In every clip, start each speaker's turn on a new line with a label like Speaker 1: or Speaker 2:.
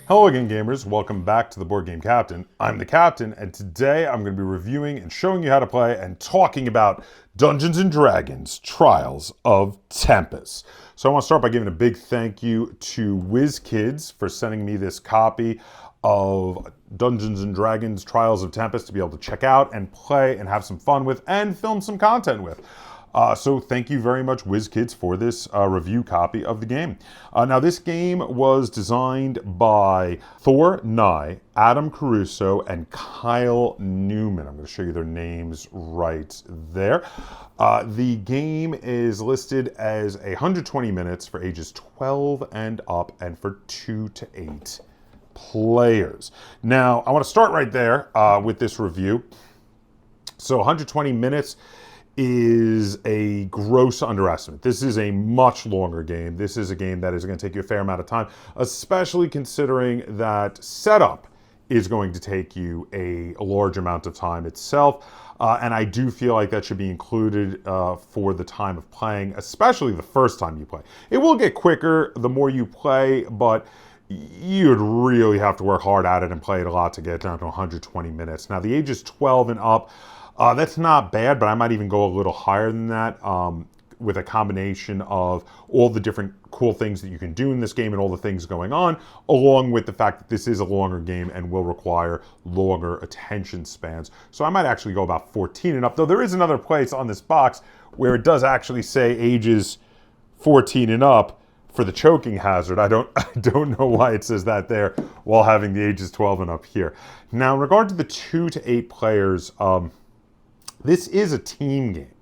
Speaker 1: Hello again, gamers. Welcome back to the Board Game Captain. I'm the Captain, and today I'm going to be reviewing and showing you how to play and talking about Dungeons & Dragons Trials of Tempus. So I want to start by giving a big thank you to WizKids for sending me this copy of Dungeons & Dragons Trials of Tempus to be able to check out and play and have some fun with and film some content with. So thank you very much, WizKids, for this review copy of the game. Now, this game was designed by Thor Nye, Adam Caruso, and Kyle Newman. I'm going to show you their names right there. The game is listed as 120 minutes for ages 12 and up and for 2 to 8 players. Now, I want to start right there with this review. So 120 minutes is a gross underestimate. This is a much longer game. This is a game that is going to take you a fair amount of time, especially considering that setup is going to take you a large amount of time itself. And I do feel like that should be included for the time of playing, especially the first time you play. It will get quicker the more you play, but you'd really have to work hard at it and play it a lot to get down to 120 minutes. Now, the ages 12 and up, that's not bad, but I might even go a little higher than that with a combination of all the different cool things that you can do in this game and all the things going on, along with the fact that this is a longer game and will require longer attention spans. So I might actually go about 14 and up, though there is another place on this box where it does actually say ages 14 and up for the choking hazard. I don't know why it says that there while having the ages 12 and up here. Now, in regard to the 2 to 8 players, this is a team game.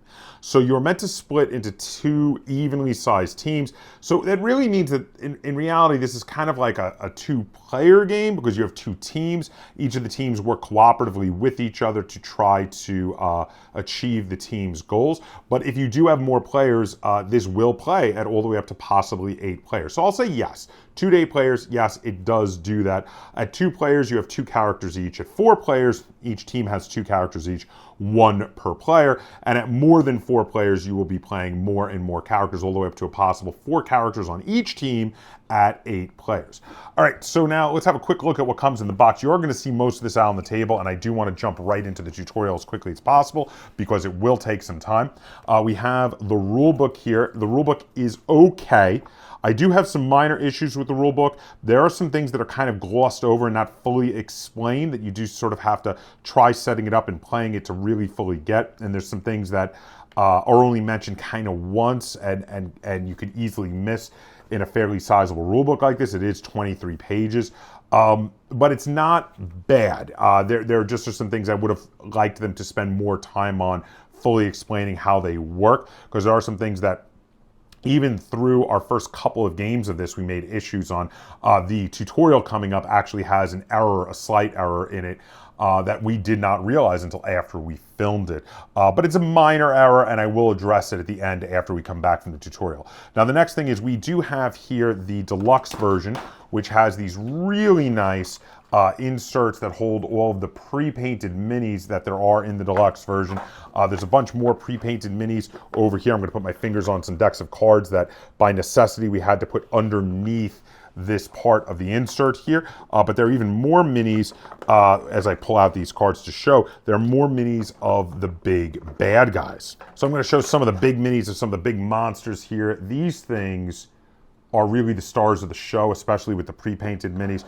Speaker 1: So you're meant to split into 2 evenly sized teams. So that really means that in reality, this is kind of like a 2-player game because you have 2 teams. Each of the teams work cooperatively with each other to try to achieve the team's goals. But if you do have more players, this will play at all the way up to possibly 8 players. So I'll say yes. 2 to 8 players, yes, it does do that. At 2 players, you have 2 characters each. At 4 players, each team has 2 characters each, 1 per player. And at more than 4 players, you will be playing more and more characters, all the way up to a possible 4 characters on each team at 8 players. All right, so now let's have a quick look at what comes in the box. You are going to see most of this out on the table, and I do want to jump right into the tutorial as quickly as possible because it will take some time. We have the rule book here. The rule book is okay. I do have some minor issues with the rule book. There are some things that are kind of glossed over and not fully explained that you do sort of have to try setting it up and playing it to really fully get. And there's some things that are only mentioned kind of once and you could easily miss in a fairly sizable rule book like this. It is 23 pages. But it's not bad. There are just some things I would have liked them to spend more time on fully explaining how they work, because there are some things that even through our first couple of games of this, we made issues on. The tutorial coming up actually has an error, a slight error in it that we did not realize until after we filmed it. But it's a minor error, and I will address it at the end after we come back from the tutorial. Now, the next thing is we do have here the deluxe version, which has these really nice inserts that hold all of the pre-painted minis that there are in the deluxe version. There's a bunch more pre-painted minis over here. I'm going to put my fingers on some decks of cards that by necessity we had to put underneath this part of the insert here, but there are even more minis as I pull out these cards to show. There are more minis of the big bad guys. So I'm going to show some of the big minis of some of the big monsters here. These things are really the stars of the show, especially with the pre-painted minis,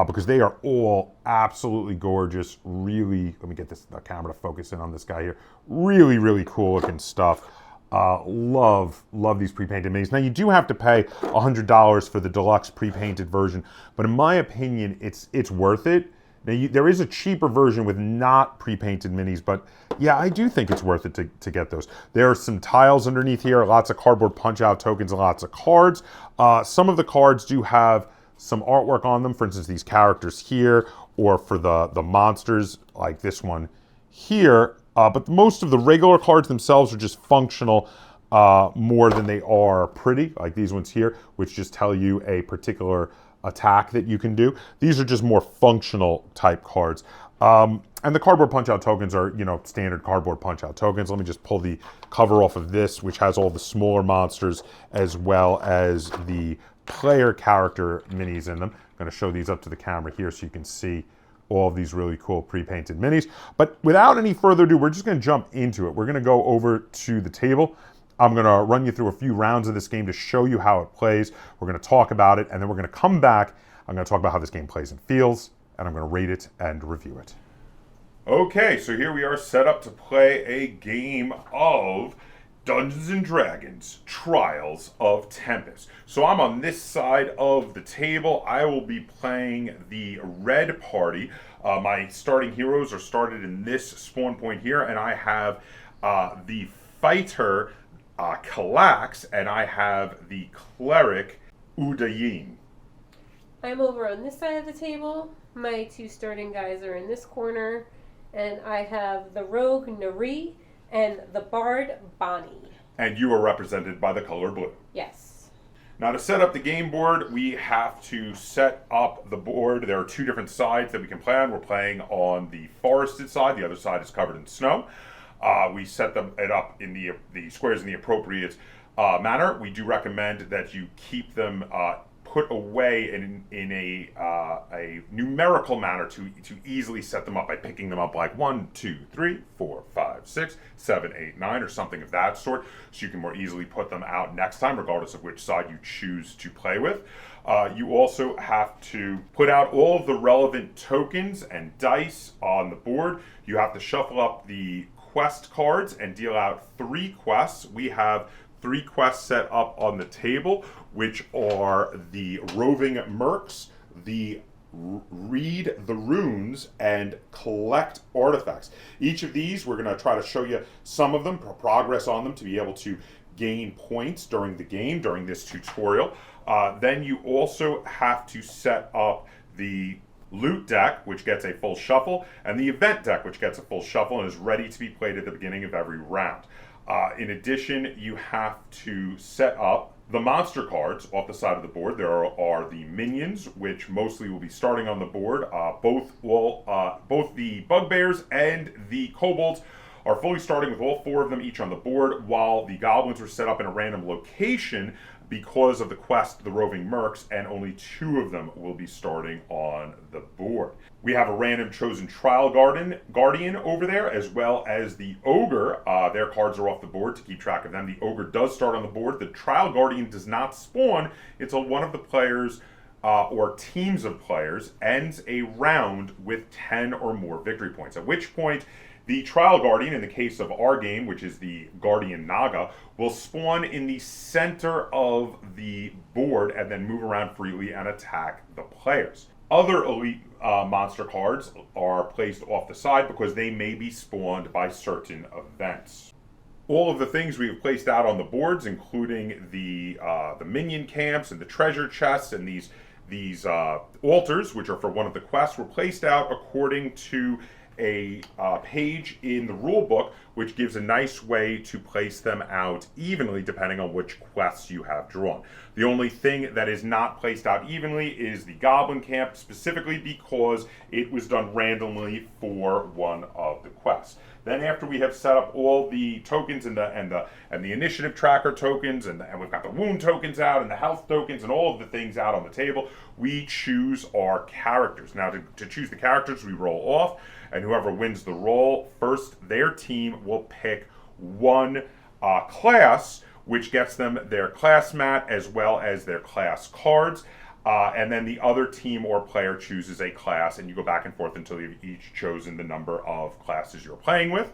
Speaker 1: because they are all absolutely gorgeous. Really, let me get the camera to focus in on this guy here. Really, really cool looking stuff. Love these pre-painted minis. Now, you do have to pay $100 for the deluxe pre-painted version, but in my opinion, it's worth it. Now, there is a cheaper version with not pre-painted minis, but yeah, I do think it's worth it to get those. There are some tiles underneath here, lots of cardboard punch-out tokens, and lots of cards. Some of the cards do have some artwork on them, for instance, these characters here, or for the monsters, like this one here. But most of the regular cards themselves are just functional more than they are pretty, like these ones here, which just tell you a particular attack that you can do. These are just more functional type cards. And the cardboard punch-out tokens are, standard cardboard punch-out tokens. Let me just pull the cover off of this, which has all the smaller monsters as well as the player character minis in them. I'm going to show these up to the camera here so you can see all of these really cool pre-painted minis. But without any further ado, we're just going to jump into it. We're going to go over to the table. I'm going to run you through a few rounds of this game to show you how it plays. We're going to talk about it, and then we're going to come back. I'm going to talk about how this game plays and feels, and I'm going to rate it and review it. Okay, so here we are set up to play a game of Dungeons & Dragons Trials of Tempus. So I'm on this side of the table. I will be playing the red party. My starting heroes are started in this spawn point here, and I have the fighter Kalax, and I have the cleric Udayin.
Speaker 2: I'm over on this side of the table. My two starting guys are in this corner, and I have the rogue Nari and the bard Bonnie.
Speaker 1: And you are represented by the color blue.
Speaker 2: Yes.
Speaker 1: Now to set up the game board, we have to set up the board. There are two different sides that we can play on. We're playing on the forested side. The other side is covered in snow. We set it up in the squares in the appropriate manner. We do recommend that you keep them put away in a numerical manner to easily set them up by picking them up like 1, 2, 3, 4, 5, 6, 7, 8, 9, or something of that sort, so you can more easily put them out next time, regardless of which side you choose to play with. You also have to put out all of the relevant tokens and dice on the board. You have to shuffle up the quest cards and deal out 3 quests. We have 3 quests set up on the table, which are the roving mercs, the read the runes, and collect artifacts. Each of these, we're going to try to show you some of them, progress on them, to be able to gain points during the game, during this tutorial. Then you also have to set up the loot deck, which gets a full shuffle, and the event deck, which gets a full shuffle and is ready to be played at the beginning of every round. In addition, you have to set up the monster cards off the side of the board. There are the minions, which mostly will be starting on the board. Both the bugbears and the kobolds are fully starting with all 4 of them each on the board, while the goblins are set up in a random location because of the quest, the roving mercs, and only 2 of them will be starting on the board. We have a random chosen trial guardian over there, as well as the ogre. Their cards are off the board to keep track of them. The ogre does start on the board. The trial guardian does not spawn until one of the players or teams of players ends a round with 10 or more victory points, at which point the trial guardian, in the case of our game, which is the guardian Naga, will spawn in the center of the board and then move around freely and attack the players. Other elite monster cards are placed off the side because they may be spawned by certain events. All of the things we have placed out on the boards, including the minion camps and the treasure chests and these altars, which are for one of the quests, were placed out according to a page in the rule book, which gives a nice way to place them out evenly depending on which quests you have drawn. The only thing that is not placed out evenly is the goblin camp, specifically because it was done randomly for one of the quests. Then after we have set up all the tokens and the initiative tracker tokens, and we've got the wound tokens out and the health tokens and all of the things out on the table, we choose our characters. Now to choose the characters, we roll off, and whoever wins the roll first, their team will pick one class, which gets them their class mat as well as their class cards. And then the other team or player chooses a class, and you go back and forth until you've each chosen the number of classes you're playing with.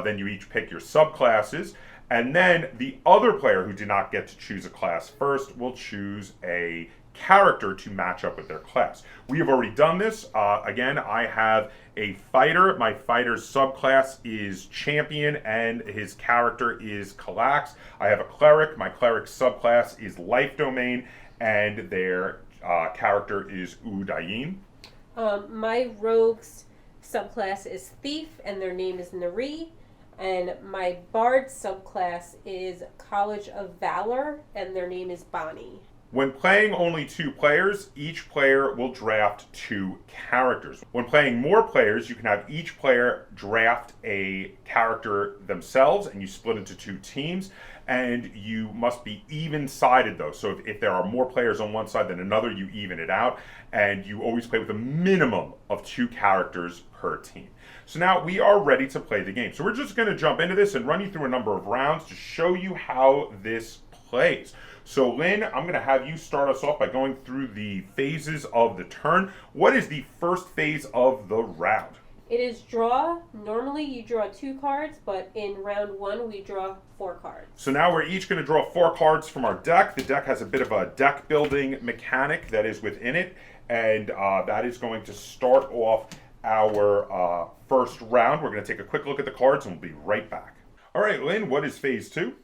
Speaker 1: Then you each pick your subclasses, and then the other player who did not get to choose a class first will choose a character to match up with their class. We have already done this. Again, I have a fighter. My fighter's subclass is champion, and his character is Kalax. I have a cleric. My cleric's subclass is life domain, and their character is Udayin.
Speaker 2: My rogue's subclass is thief, and their name is Nari. And my bard subclass is College of Valor, and their name is Bonnie.
Speaker 1: When playing only 2 players, each player will draft 2 characters. When playing more players, you can have each player draft a character themselves, and you split into 2 teams. And you must be even-sided, though. So if there are more players on one side than another, you even it out. And you always play with a minimum of 2 characters per team. So now we are ready to play the game. So we're just going to jump into this and run you through a number of rounds to show you how this plays. So Lynn, I'm going to have you start us off by going through the phases of the turn. What is the first phase of the round?
Speaker 2: It is draw. Normally you draw 2 cards, but in round 1 we draw 4 cards.
Speaker 1: So now we're each going to draw 4 cards from our deck. The deck has a bit of a deck building mechanic that is within it, and that is going to start off our first round. We're going to take a quick look at the cards and we'll be right back. All right, Lynn, what is phase 2?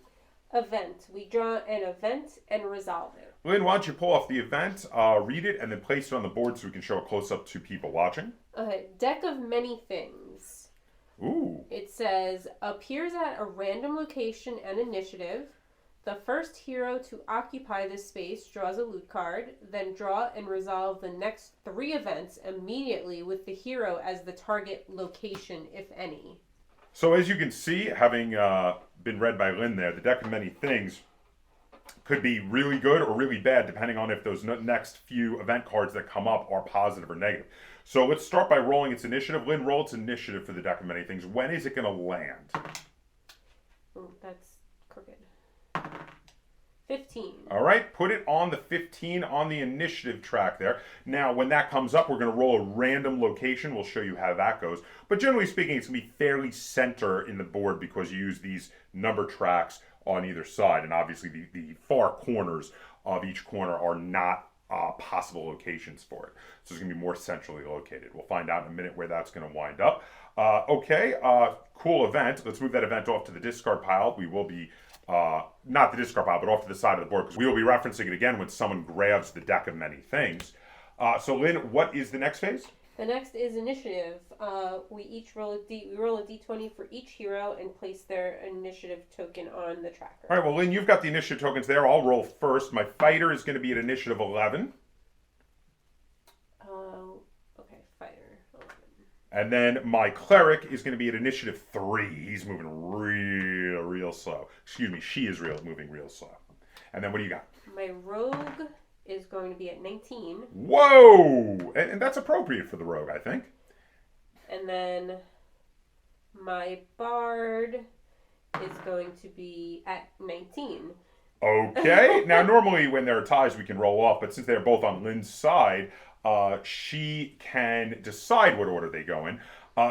Speaker 2: Event. We draw an event and resolve it.
Speaker 1: Lynn, why don't you pull off the event, read it, and then place it on the board so we can show a close-up to people watching.
Speaker 2: Deck of many things.
Speaker 1: Ooh.
Speaker 2: It says, appears at a random location and initiative. The first hero to occupy this space draws a loot card, then draw and resolve the next 3 events immediately with the hero as the target location, if any.
Speaker 1: So as you can see, having been read by Lynn there, the deck of many things could be really good or really bad depending on if those next few event cards that come up are positive or negative. So let's start by rolling its initiative. Lynn, roll its initiative for the deck of many things. When is it going to land?
Speaker 2: Oh, that's crooked. 15.
Speaker 1: All right, put it on the 15 on the initiative track there. Now, when that comes up, we're going to roll a random location. We'll show you how that goes. But generally speaking, it's going to be fairly center in the board because you use these number tracks on either side. And obviously, the far corners of each corner are not possible locations for it. So it's going to be more centrally located. We'll find out in a minute where that's going to wind up. Okay, cool event. Let's move that event off to the discard pile. We will be not the discard pile, but off to the side of the board, because we will be referencing it again when someone grabs the deck of many things. So Lynn, what is the next phase?
Speaker 2: The next is initiative. We each roll a d20 for each hero and place their initiative token on the tracker.
Speaker 1: All right, well, Lynn, you've got the initiative tokens there. I'll roll first. My fighter is going to be at initiative 11.
Speaker 2: Okay, fighter 11.
Speaker 1: And then my cleric is going to be at initiative 3. He's moving real slow. Excuse me, she is moving real slow. And then what do you got?
Speaker 2: My rogue is going to be at 19.
Speaker 1: Whoa! And that's appropriate for the rogue, I think.
Speaker 2: And then my bard is going to be at 19.
Speaker 1: Okay. Now, normally when there are ties, we can roll off, but since they're both on Lynn's side, she can decide what order they go in.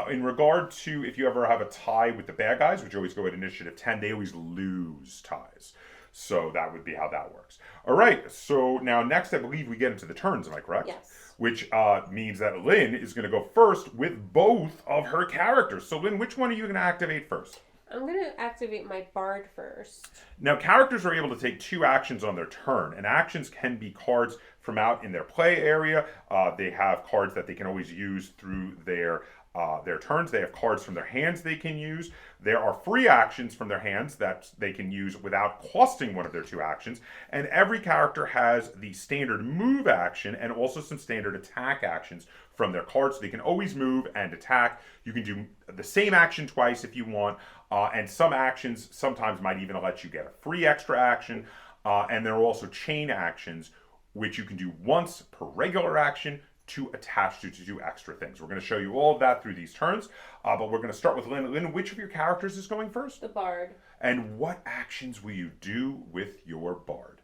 Speaker 1: In regard to if you ever have a tie with the bad guys, which always go at initiative 10, they always lose ties. So that would be how that works. All right, so now next I believe we get into the turns, am I correct?
Speaker 2: Yes.
Speaker 1: Which means that Lynn is going to go first with both of her characters. So Lynn, which one are you going to activate first?
Speaker 2: I'm going to activate my bard first.
Speaker 1: Now, characters are able to take 2 actions on their turn, and actions can be cards from out in their play area. They have cards that they can always use through their turns. They have cards from their hands they can use. There are free actions from their hands that they can use without costing one of their 2 actions. And every character has the standard move action and also some standard attack actions from their cards. So they can always move and attack. You can do the same action twice if you want. And some actions sometimes might even let you get a free extra action. And there are also chain actions, which you can do once per regular action to attach to do extra things. We're going to show you all of that through these turns, but we're going to start with Lynn. Lynn, which of your characters is going first?
Speaker 2: The bard.
Speaker 1: And what actions will you do with your bard?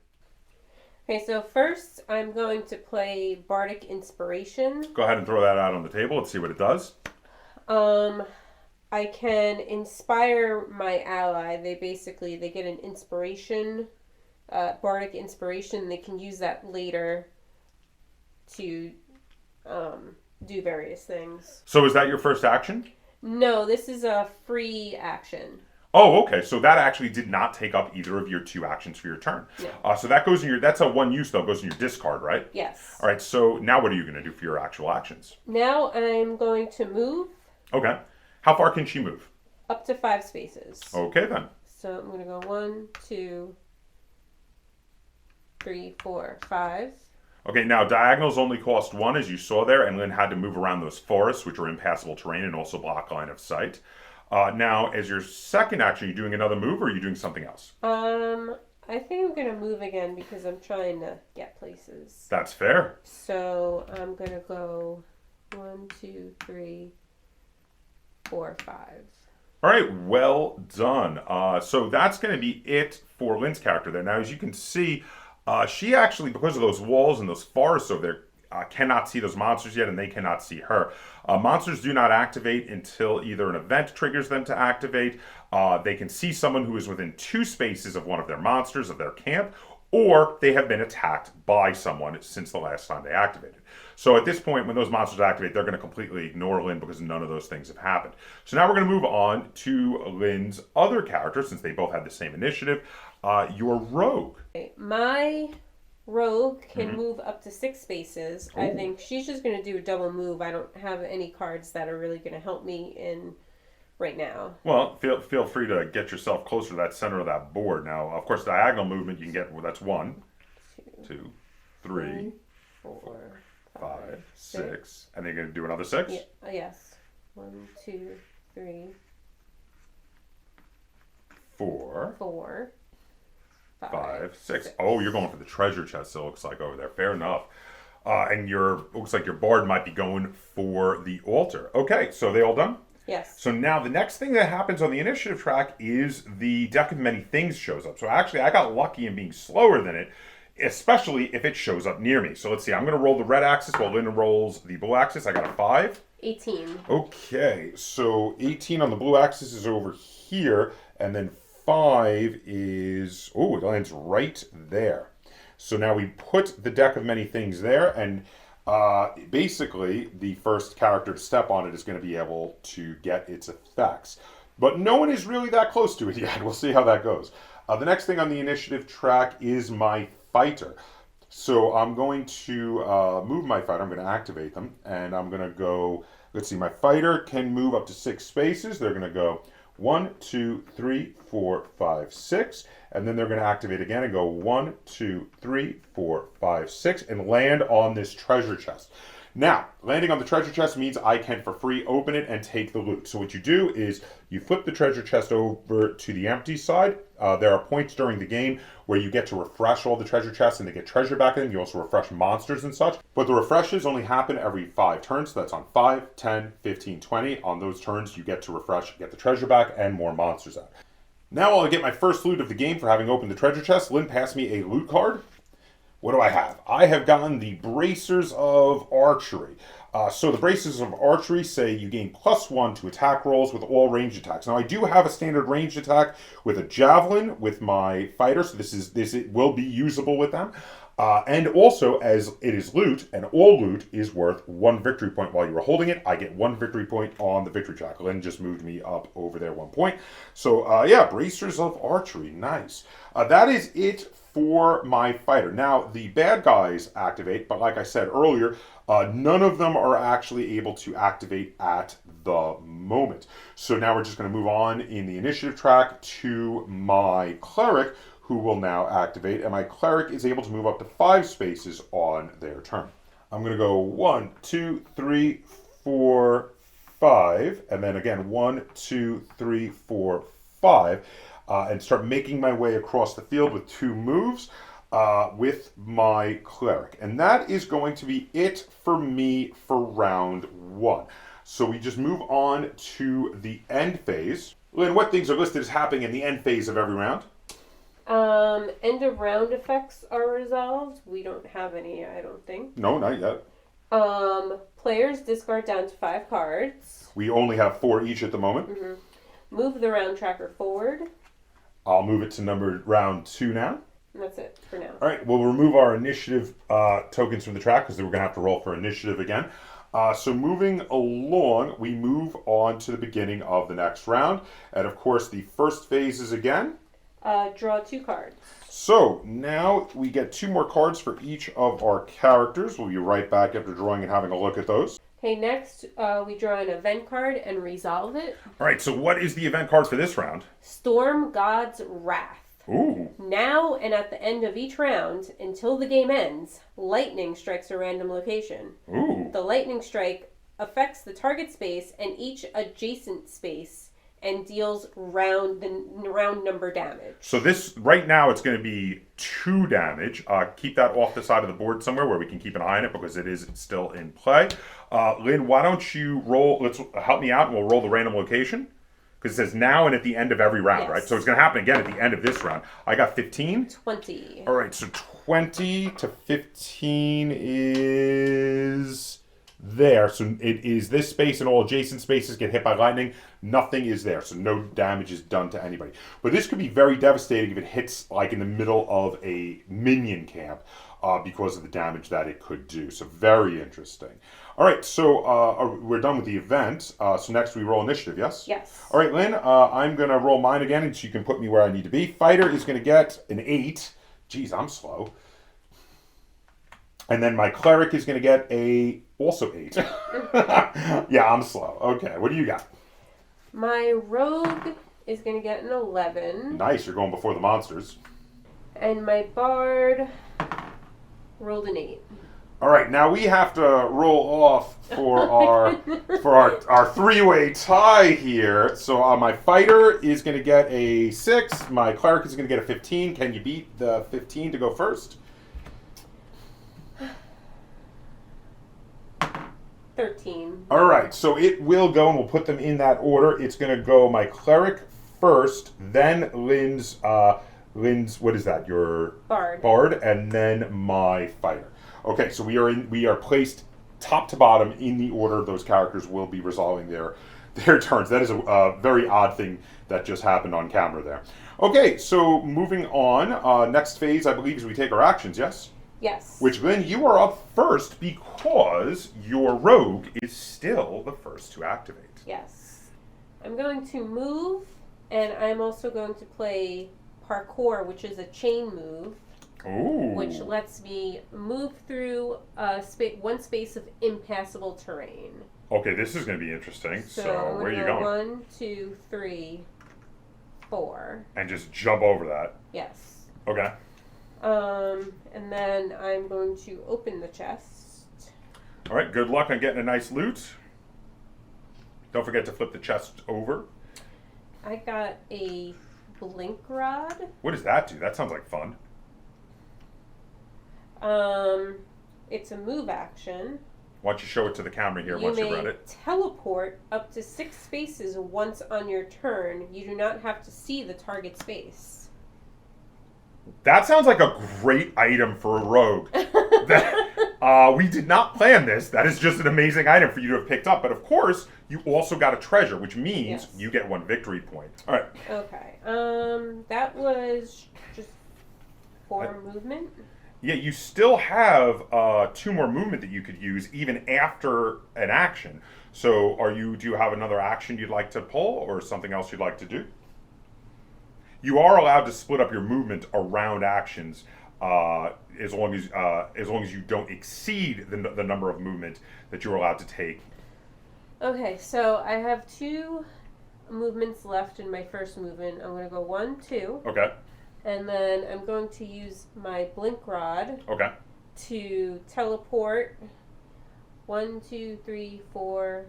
Speaker 2: Okay, so first I'm going to play Bardic Inspiration.
Speaker 1: Go ahead and throw that out on the table. Let's see what it does.
Speaker 2: I can inspire my ally. They get an inspiration, Bardic Inspiration. They can use that later to do various things.
Speaker 1: So is that your first action?
Speaker 2: No, this is a free action.
Speaker 1: Oh, okay. So that actually did not take up either of your 2 actions for your turn.
Speaker 2: No.
Speaker 1: So that goes in your, that's a one use though, goes in your discard, right?
Speaker 2: Yes.
Speaker 1: All right. So now what are you going to do for your actual actions?
Speaker 2: Now I'm going to move.
Speaker 1: Okay. How far can she move?
Speaker 2: Up to 5 spaces.
Speaker 1: Okay then.
Speaker 2: So I'm going to go 1, 2, 3, 4, 5.
Speaker 1: Okay, now diagonals only cost 1, as you saw there, and Lynn had to move around those forests, which are impassable terrain and also block line of sight. Now, as your second action, are you doing another move or are you doing something else?
Speaker 2: I think I'm going to move again because I'm trying to get places.
Speaker 1: That's fair.
Speaker 2: So I'm going to go 1, 2, 3, 4, 5.
Speaker 1: All right, well done. So that's going to be it for Lynn's character there. Now, as you can see, she actually, because of those walls and those forests over there, cannot see those monsters yet, and they cannot see her. Monsters do not activate until either an event triggers them to activate. They can see someone who is within 2 spaces of one of their monsters, of their camp, or they have been attacked by someone since the last time they activated. So at this point, when those monsters activate, they're going to completely ignore Lynn because none of those things have happened. So now we're going to move on to Lynn's other character, since they both had the same initiative, your rogue.
Speaker 2: My rogue can move up to 6 spaces.
Speaker 1: Ooh.
Speaker 2: I think she's just going to do a double move. I don't have any cards that are really going to help me in right now.
Speaker 1: Well, feel free to get yourself closer to that center of that board. Now, of course, diagonal movement you can get, well, that's 1, 2, 3,
Speaker 2: 4,
Speaker 1: 5, 6. And then you're going to do another 6?
Speaker 2: Yeah, yes. 1, 2, 3,
Speaker 1: 4,
Speaker 2: 4,
Speaker 1: 5, 6. Oh, you're going for the treasure chest, it looks like, over there. Fair enough. And looks like your bard might be going for the altar. Okay, so they all done?
Speaker 2: Yes.
Speaker 1: So now the next thing that happens on the initiative track is the deck of many things shows up. So actually, I got lucky in being slower than it, especially if it shows up near me. So let's see. I'm going to roll the red axis while Lynn rolls the blue axis. I got a 5.
Speaker 2: 18.
Speaker 1: Okay, so 18 on the blue axis is over here, and then 5 is, oh, it lands right there. So now we put the deck of many things there, and basically the first character to step on it is going to be able to get its effects. But no one is really that close to it yet. We'll see how that goes. The next thing on the initiative track is my fighter. So I'm going to move my fighter. I'm going to activate them, and I'm going to go, let's see, my fighter can move up to 6 spaces. They're going to go 1, 2, 3, 4, 5, 6. And then they're going to activate again and go 1, 2, 3, 4, 5, 6 and land on this treasure chest. Now, landing on the treasure chest means I can for free open it and take the loot. So what you do is you flip the treasure chest over to the empty side. There are points during the game where you get to refresh all the treasure chests and they get treasure back in. You also refresh monsters and such. But the refreshes only happen every 5 turns. So that's on 5, 10, 15, 20. On those turns, you get to refresh, get the treasure back, and more monsters out. Now I'll get my first loot of the game for having opened the treasure chest. Lynn passed me a loot card. What do I have? I have gotten the Bracers of Archery. So the Bracers of Archery say you gain +1 to attack rolls with all ranged attacks. Now I do have a standard ranged attack with a javelin with my fighter, so it will be usable with them. And also, as it is loot, and all loot is worth 1 victory point while you are holding it, I get 1 victory point on the victory track. Lynn just moved me up over there 1 point. So yeah, Bracers of Archery, nice. That is it for my fighter. Now, the bad guys activate, but like I said earlier, none of them are actually able to activate at the moment. So now we're just going to move on in the initiative track to my cleric, who will now activate, and my cleric is able to move up to 5 spaces on their turn. I'm going to go 1, 2, 3, 4, 5, and then again 1, 2, 3, 4, 5. And start making my way across the field with 2 moves with my cleric. And that is going to be it for me for round 1. So we just move on to the end phase. Lynn, what things are listed as happening in the end phase of every round?
Speaker 2: End of round effects are resolved. We don't have any, I don't think.
Speaker 1: No, not yet.
Speaker 2: Players discard down to 5 cards.
Speaker 1: We only have 4 each at the moment.
Speaker 2: Move the round tracker forward.
Speaker 1: I'll move it to numbered round 2 now.
Speaker 2: And that's it for now.
Speaker 1: All right, we'll remove our initiative tokens from the track because we're going to have to roll for initiative again. So moving along, we move on to the beginning of the next round. And of course, the first phase is again.
Speaker 2: Draw 2 cards.
Speaker 1: So now we get 2 more cards for each of our characters. We'll be right back after drawing and having a look at those.
Speaker 2: Okay, next we draw an event card and resolve it.
Speaker 1: All right, so what is the event card for this round?
Speaker 2: Storm God's Wrath.
Speaker 1: Ooh.
Speaker 2: Now and at the end of each round, until the game ends, lightning strikes a random location.
Speaker 1: Ooh.
Speaker 2: The lightning strike affects the target space and each adjacent space and deals round number damage.
Speaker 1: So this, right now, it's going to be 2 damage. Keep that off the side of the board somewhere where we can keep an eye on it because it is still in play. Lynn, why don't you roll, let's help me out and we'll roll the random location. Because it says now and at the end of every round,
Speaker 2: Yes.
Speaker 1: right? So it's going to happen again at the end of this round. I got 15.
Speaker 2: 20.
Speaker 1: All right, so 20 to 15 is there. So it is this space and all adjacent spaces get hit by lightning. Nothing is there, so no damage is done to anybody. But this could be very devastating if it hits like in the middle of a minion camp because of the damage that it could do. So very interesting. All right, so we're done with the event. So next we roll initiative, yes?
Speaker 2: Yes.
Speaker 1: All right, Lynn, I'm going to roll mine again, and so you can put me where I need to be. Fighter is going to get an 8. Geez, I'm slow. And then my cleric is going to get also 8. Yeah, I'm slow. Okay, what do you got?
Speaker 2: My rogue is going to get an 11.
Speaker 1: Nice, you're going before the monsters.
Speaker 2: And my bard rolled an 8.
Speaker 1: All right, now we have to roll off for our three-way tie here. So my fighter is going to get a 6. My cleric is going to get a 15. Can you beat the 15 to go first?
Speaker 2: 13.
Speaker 1: All right, so it will go, and we'll put them in that order. It's going to go my cleric first, then Lynn's, what is that? Your
Speaker 2: Bard,
Speaker 1: and then my fighter. Okay, so we are placed top to bottom in the order those characters will be resolving their turns. That is a very odd thing that just happened on camera there. Okay, so moving on. Next phase, I believe, is we take our actions. Yes.
Speaker 2: Yes.
Speaker 1: Which, Lynn, you are up first because your rogue is still the first to activate.
Speaker 2: Yes. I'm going to move, and I'm also going to play parkour, which is a chain move.
Speaker 1: Ooh.
Speaker 2: Which lets me move through one space of impassable terrain.
Speaker 1: Okay, this is going to be interesting. So where are you going?
Speaker 2: 1, 2, 3, 4.
Speaker 1: And just jump over that.
Speaker 2: Yes.
Speaker 1: Okay.
Speaker 2: And then I'm going to open the chest.
Speaker 1: All right, good luck on getting a nice loot. Don't forget to flip the chest over.
Speaker 2: I got a blink rod.
Speaker 1: What does that do? That sounds like fun.
Speaker 2: It's a move action.
Speaker 1: Why don't you show it to the camera here once you've read it?
Speaker 2: You may teleport up to 6 spaces once on your turn. You do not have to see the target space.
Speaker 1: That sounds like a great item for a rogue. We did not plan this. That is just an amazing item for you to have picked up. But of course, you also got a treasure, which means you get 1 victory point. All right.
Speaker 2: Okay. That was just 4 movement.
Speaker 1: Yeah, you still have 2 more movement that you could use even after an action. So do you have another action you'd like to pull or something else you'd like to do? You are allowed to split up your movement around actions as long as you don't exceed the number of movement that you're allowed to take.
Speaker 2: Okay, so I have 2 movements left in my first movement. I'm going to go 1, 2.
Speaker 1: Okay.
Speaker 2: And then I'm going to use my blink rod.
Speaker 1: Okay.
Speaker 2: To teleport 1, 2, 3, 4,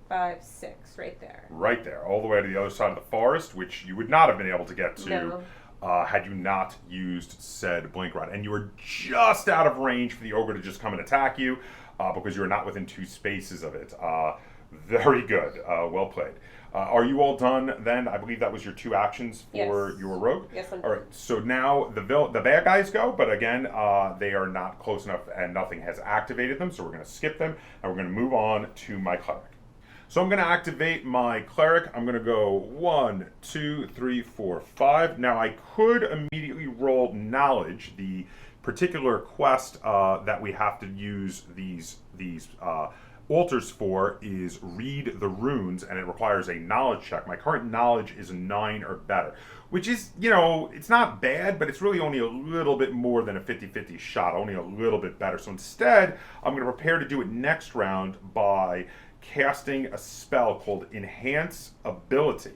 Speaker 2: 5, 6, right there.
Speaker 1: Right there, all the way to the other side of the forest, which you would not have been able to get to had you not used said blink rod. And you were just out of range for the ogre to just come and attack you because you were not within 2 spaces of it. Very good. Well played. Are you all done then? I believe that was your 2 actions for your rogue?
Speaker 2: Yes, I'm
Speaker 1: all right, so now the bad guys go, but again, they are not close enough and nothing has activated them, so we're going to skip them and we're going to move on to my cleric. So I'm going to activate my cleric. I'm going to go 1, 2, 3, 4, 5. Now I could immediately roll knowledge. The particular quest that we have to use these altars for is read the runes, and it requires a knowledge check. My current knowledge is a 9 or better, which is, it's not bad, but it's really only a little bit more than a 50-50 shot, only a little bit better. So instead, I'm going to prepare to do it next round by casting a spell called Enhance Ability.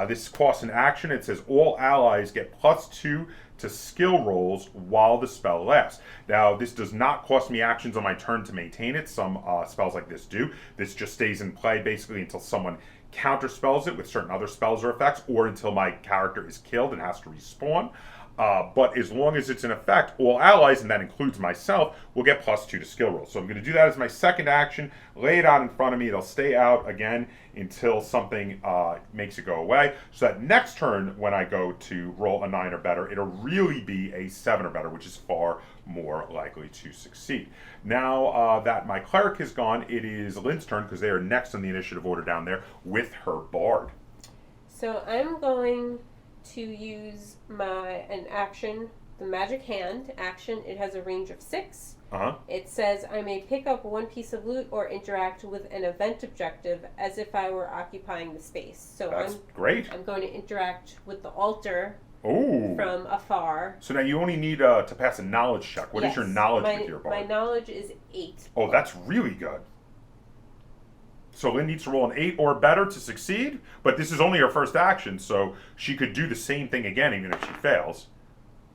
Speaker 1: This costs an action. It says all allies get +2 to skill rolls while the spell lasts. Now, this does not cost me actions on my turn to maintain it. Some spells like this do. This just stays in play basically until someone counterspells it with certain other spells or effects, or until my character is killed and has to respawn. But as long as it's in effect, all allies, and that includes myself, will get +2 to skill rolls. So I'm going to do that as my second action, lay it out in front of me. It'll stay out again until something makes it go away. So that next turn, when I go to roll a 9 or better, it'll really be a 7 or better, which is far more likely to succeed. Now that my cleric is gone, it is Lynn's turn, because they are next in the initiative order down there with her bard.
Speaker 2: So I'm going to use an action, the magic hand action. It has a range of 6. It says I may pick up one piece of loot or interact with an event objective as if I were occupying the space. So
Speaker 1: that's great.
Speaker 2: I'm going to interact with the altar from afar.
Speaker 1: So now you only need to pass a knowledge check. What is your knowledge with your bard?
Speaker 2: My knowledge is 8.
Speaker 1: Oh, that's really good. So Lynn needs to roll an 8 or better to succeed, but this is only her first action, so she could do the same thing again even if she fails.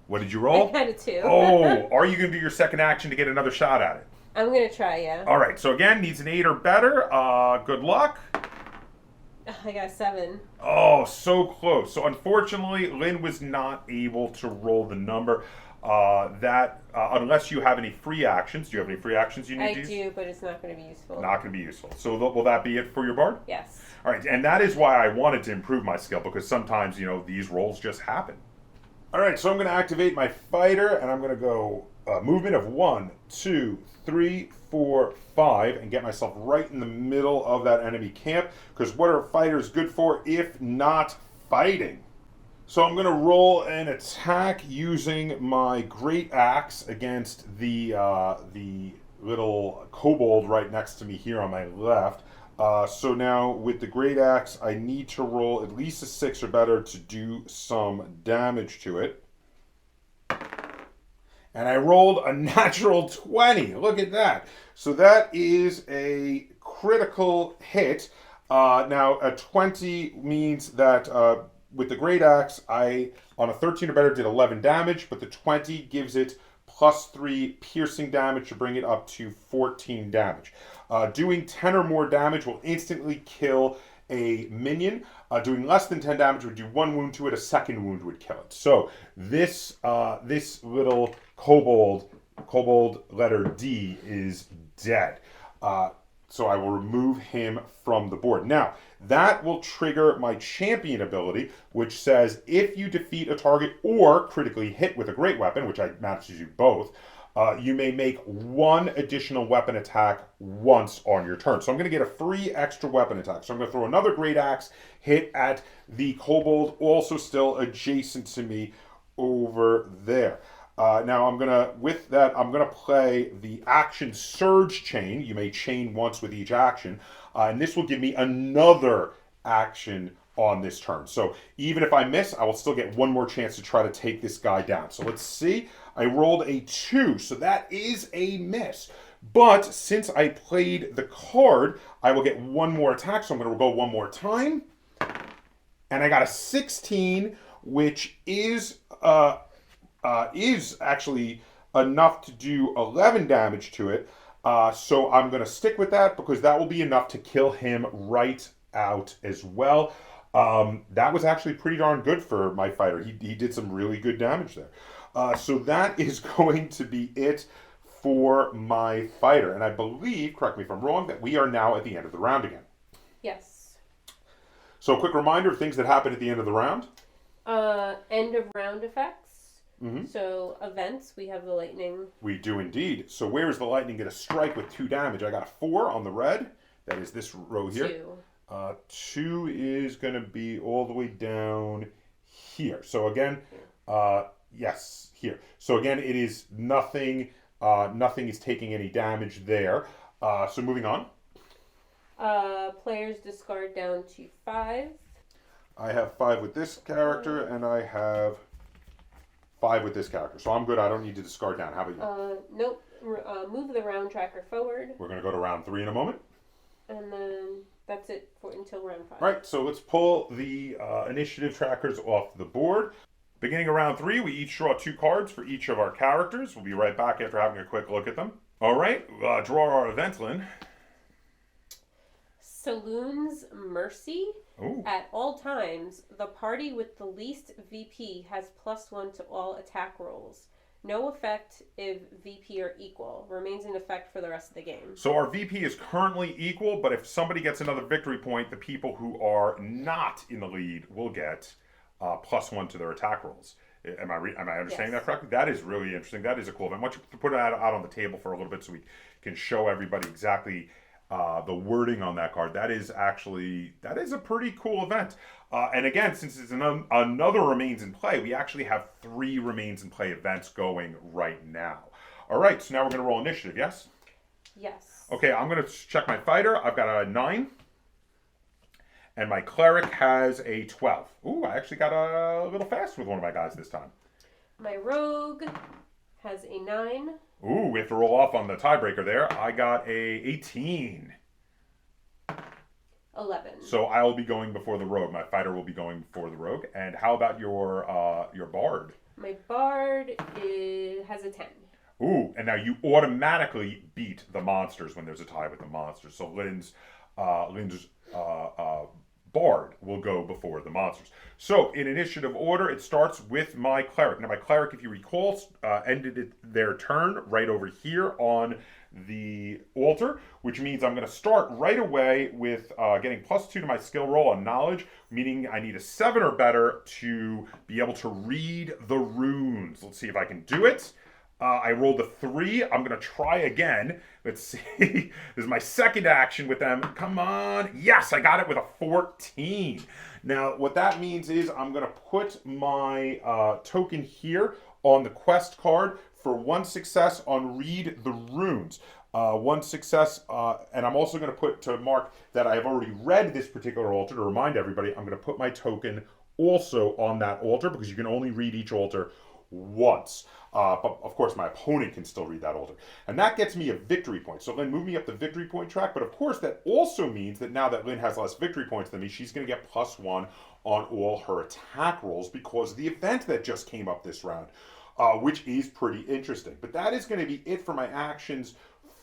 Speaker 1: What did you roll?
Speaker 2: I had a 2.
Speaker 1: Oh, are you going to do your second action to get another shot at it?
Speaker 2: I'm going to try, yeah.
Speaker 1: All right, so again, needs an 8 or better. Good luck.
Speaker 2: I got 7.
Speaker 1: Oh, so close. So unfortunately, Lynn was not able to roll the number. Unless you have any free actions. Do you have any free actions you need to use?
Speaker 2: I do, but it's not going to be useful.
Speaker 1: Not going to be useful. So will that be it for your bard?
Speaker 2: Yes.
Speaker 1: All right, and that is why I wanted to improve my skill, because sometimes, these rolls just happen. All right, so I'm going to activate my fighter, and I'm going to go movement of 1, 2, 3, 4, 5, and get myself right in the middle of that enemy camp, because what are fighters good for if not fighting? So I'm going to roll an attack using my great axe against the little kobold right next to me here on my left. So now with the great axe, I need to roll at least a 6 or better to do some damage to it. And I rolled a natural 20. Look at that. So that is a critical hit. Now a 20 means that with the great axe, I on a 13 or better did 11 damage, but the 20 gives it +3 piercing damage to bring it up to 14 damage. Doing 10 or more damage will instantly kill a minion. Doing less than 10 damage would do 1 wound to it. A second wound would kill it. So this little kobold letter D is dead. So I will remove him from the board. Now, that will trigger my champion ability, which says if you defeat a target or critically hit with a great weapon, which I managed to do both, you may make 1 additional weapon attack once on your turn. So I'm going to get a free extra weapon attack. So I'm going to throw another great axe, hit at the kobold, also still adjacent to me over there. Now I'm gonna play the action surge chain. You may chain once with each action, and this will give me another action on this turn. So even if I miss, I will still get 1 more chance to try to take this guy down. So let's see. I rolled a 2, so that is a miss. But since I played the card, I will get 1 more attack. So I'm going to go 1 more time, and I got a 16, which is actually enough to do 11 damage to it. So I'm going to stick with that because that will be enough to kill him right out as well. That was actually pretty darn good for my fighter. He did some really good damage there. So that is going to be it for my fighter. And I believe, correct me if I'm wrong, that we are now at the end of the round again.
Speaker 2: Yes.
Speaker 1: So a quick reminder of things that happen at the end of the round.
Speaker 2: End of round effects.
Speaker 1: Mm-hmm.
Speaker 2: So events, we have the lightning.
Speaker 1: We do indeed. So where is the lightning going to strike with 2 damage? I got a 4 on the red. That is this row here.
Speaker 2: 2.
Speaker 1: 2 is going to be all the way down here. So again, yes, here. So again, it is nothing. Nothing is taking any damage there. So moving on.
Speaker 2: Players discard down to 5.
Speaker 1: I have 5 with this character, and I have 5 with this character. So I'm good. I don't need to discard down. How about you?
Speaker 2: Nope. Move the round tracker forward.
Speaker 1: We're going to go to round 3 in a moment.
Speaker 2: And then that's it for until round 5.
Speaker 1: Right, so let's pull the initiative trackers off the board. Beginning of round 3, we each draw 2 cards for each of our characters. We'll be right back after having a quick look at them. All right, draw our event, Lynn.
Speaker 2: Saloon's Mercy.
Speaker 1: Ooh.
Speaker 2: At all times, the party with the least VP has +1 to all attack rolls. No effect if VP are equal. Remains in effect for the rest of the game.
Speaker 1: So our VP is currently equal, but if somebody gets another victory point, the people who are not in the lead will get +1 to their attack rolls. Am I understanding that correctly? That is really interesting. That is a cool event. Why don't you put it out on the table for a little bit so we can show everybody exactly the wording on that card. That is a pretty cool event. And again, since it's another Remains in Play, we actually have 3 Remains in Play events going right now. All right, so now we're going to roll initiative, yes?
Speaker 2: Yes.
Speaker 1: Okay, I'm going to check my fighter. I've got a 9. And my cleric has a 12. Ooh, I actually got a little fast with one of my guys this time.
Speaker 2: My rogue has a 9.
Speaker 1: Ooh, we have to roll off on the tiebreaker there. I got a 18.
Speaker 2: 11.
Speaker 1: So I will be going before the rogue. My fighter will be going before the rogue. And how about your bard?
Speaker 2: My bard has a 10.
Speaker 1: Ooh, and now you automatically beat the monsters when there's a tie with the monsters. So Lynn's bard will go before the monsters. So in initiative order, it starts with my cleric. Now my cleric, if you recall, ended their turn right over here on the altar, which means I'm going to start right away with getting +2 to my skill roll on knowledge, meaning I need a 7 or better to be able to read the runes. Let's see if I can do it. I rolled a 3. I'm going to try again. Let's see. This is my second action with them. Come on. Yes, I got it with a 14. Now, what that means is I'm going to put my token here on the quest card for 1 success on Read the Runes. 1 success, and I'm also going to put to mark that I have already read this particular altar. To remind everybody, I'm going to put my token also on that altar because you can only read each altar once. But of course, my opponent can still read that altar. And that gets me a victory point. So Lynn moved me up the victory point track. But of course, that also means that now that Lynn has less victory points than me, she's going to get +1 on all her attack rolls because of the event that just came up this round, which is pretty interesting. But that is going to be it for my actions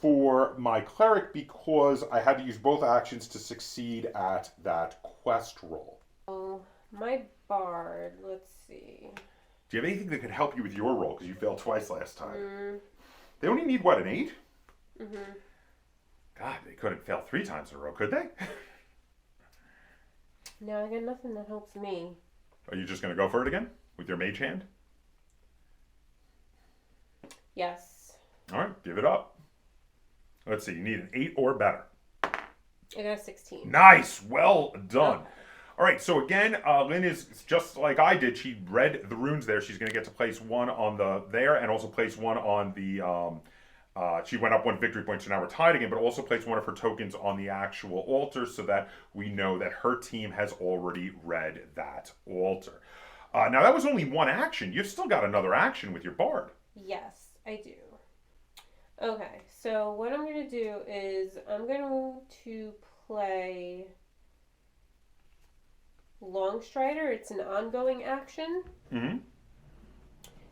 Speaker 1: for my cleric because I had to use both actions to succeed at that quest roll.
Speaker 2: Oh, my bard, let's see.
Speaker 1: Do you have anything that could help you with your roll? Because you failed twice last time. They only need, what, an 8?
Speaker 2: Mm-hmm.
Speaker 1: God, they couldn't fail 3 times in a row, could they?
Speaker 2: No, I got nothing that helps me.
Speaker 1: Are you just going to go for it again? With your mage hand?
Speaker 2: Yes.
Speaker 1: All right, give it up. Let's see, you need an 8 or better.
Speaker 2: I got a 16.
Speaker 1: Nice, well done. Oh. All right, so again, Lynn is just like I did. She read the runes there. She's going to get to place 1 on the there and also place 1 on the, she went up 1 victory point, so now we're tied again, but also place 1 of her tokens on the actual altar so that we know that her team has already read that altar. Now, that was only 1 action. You've still got another action with your bard.
Speaker 2: Yes, I do. Okay, so what I'm going to do is I'm going to play Longstrider. It's an ongoing action.
Speaker 1: Mm-hmm.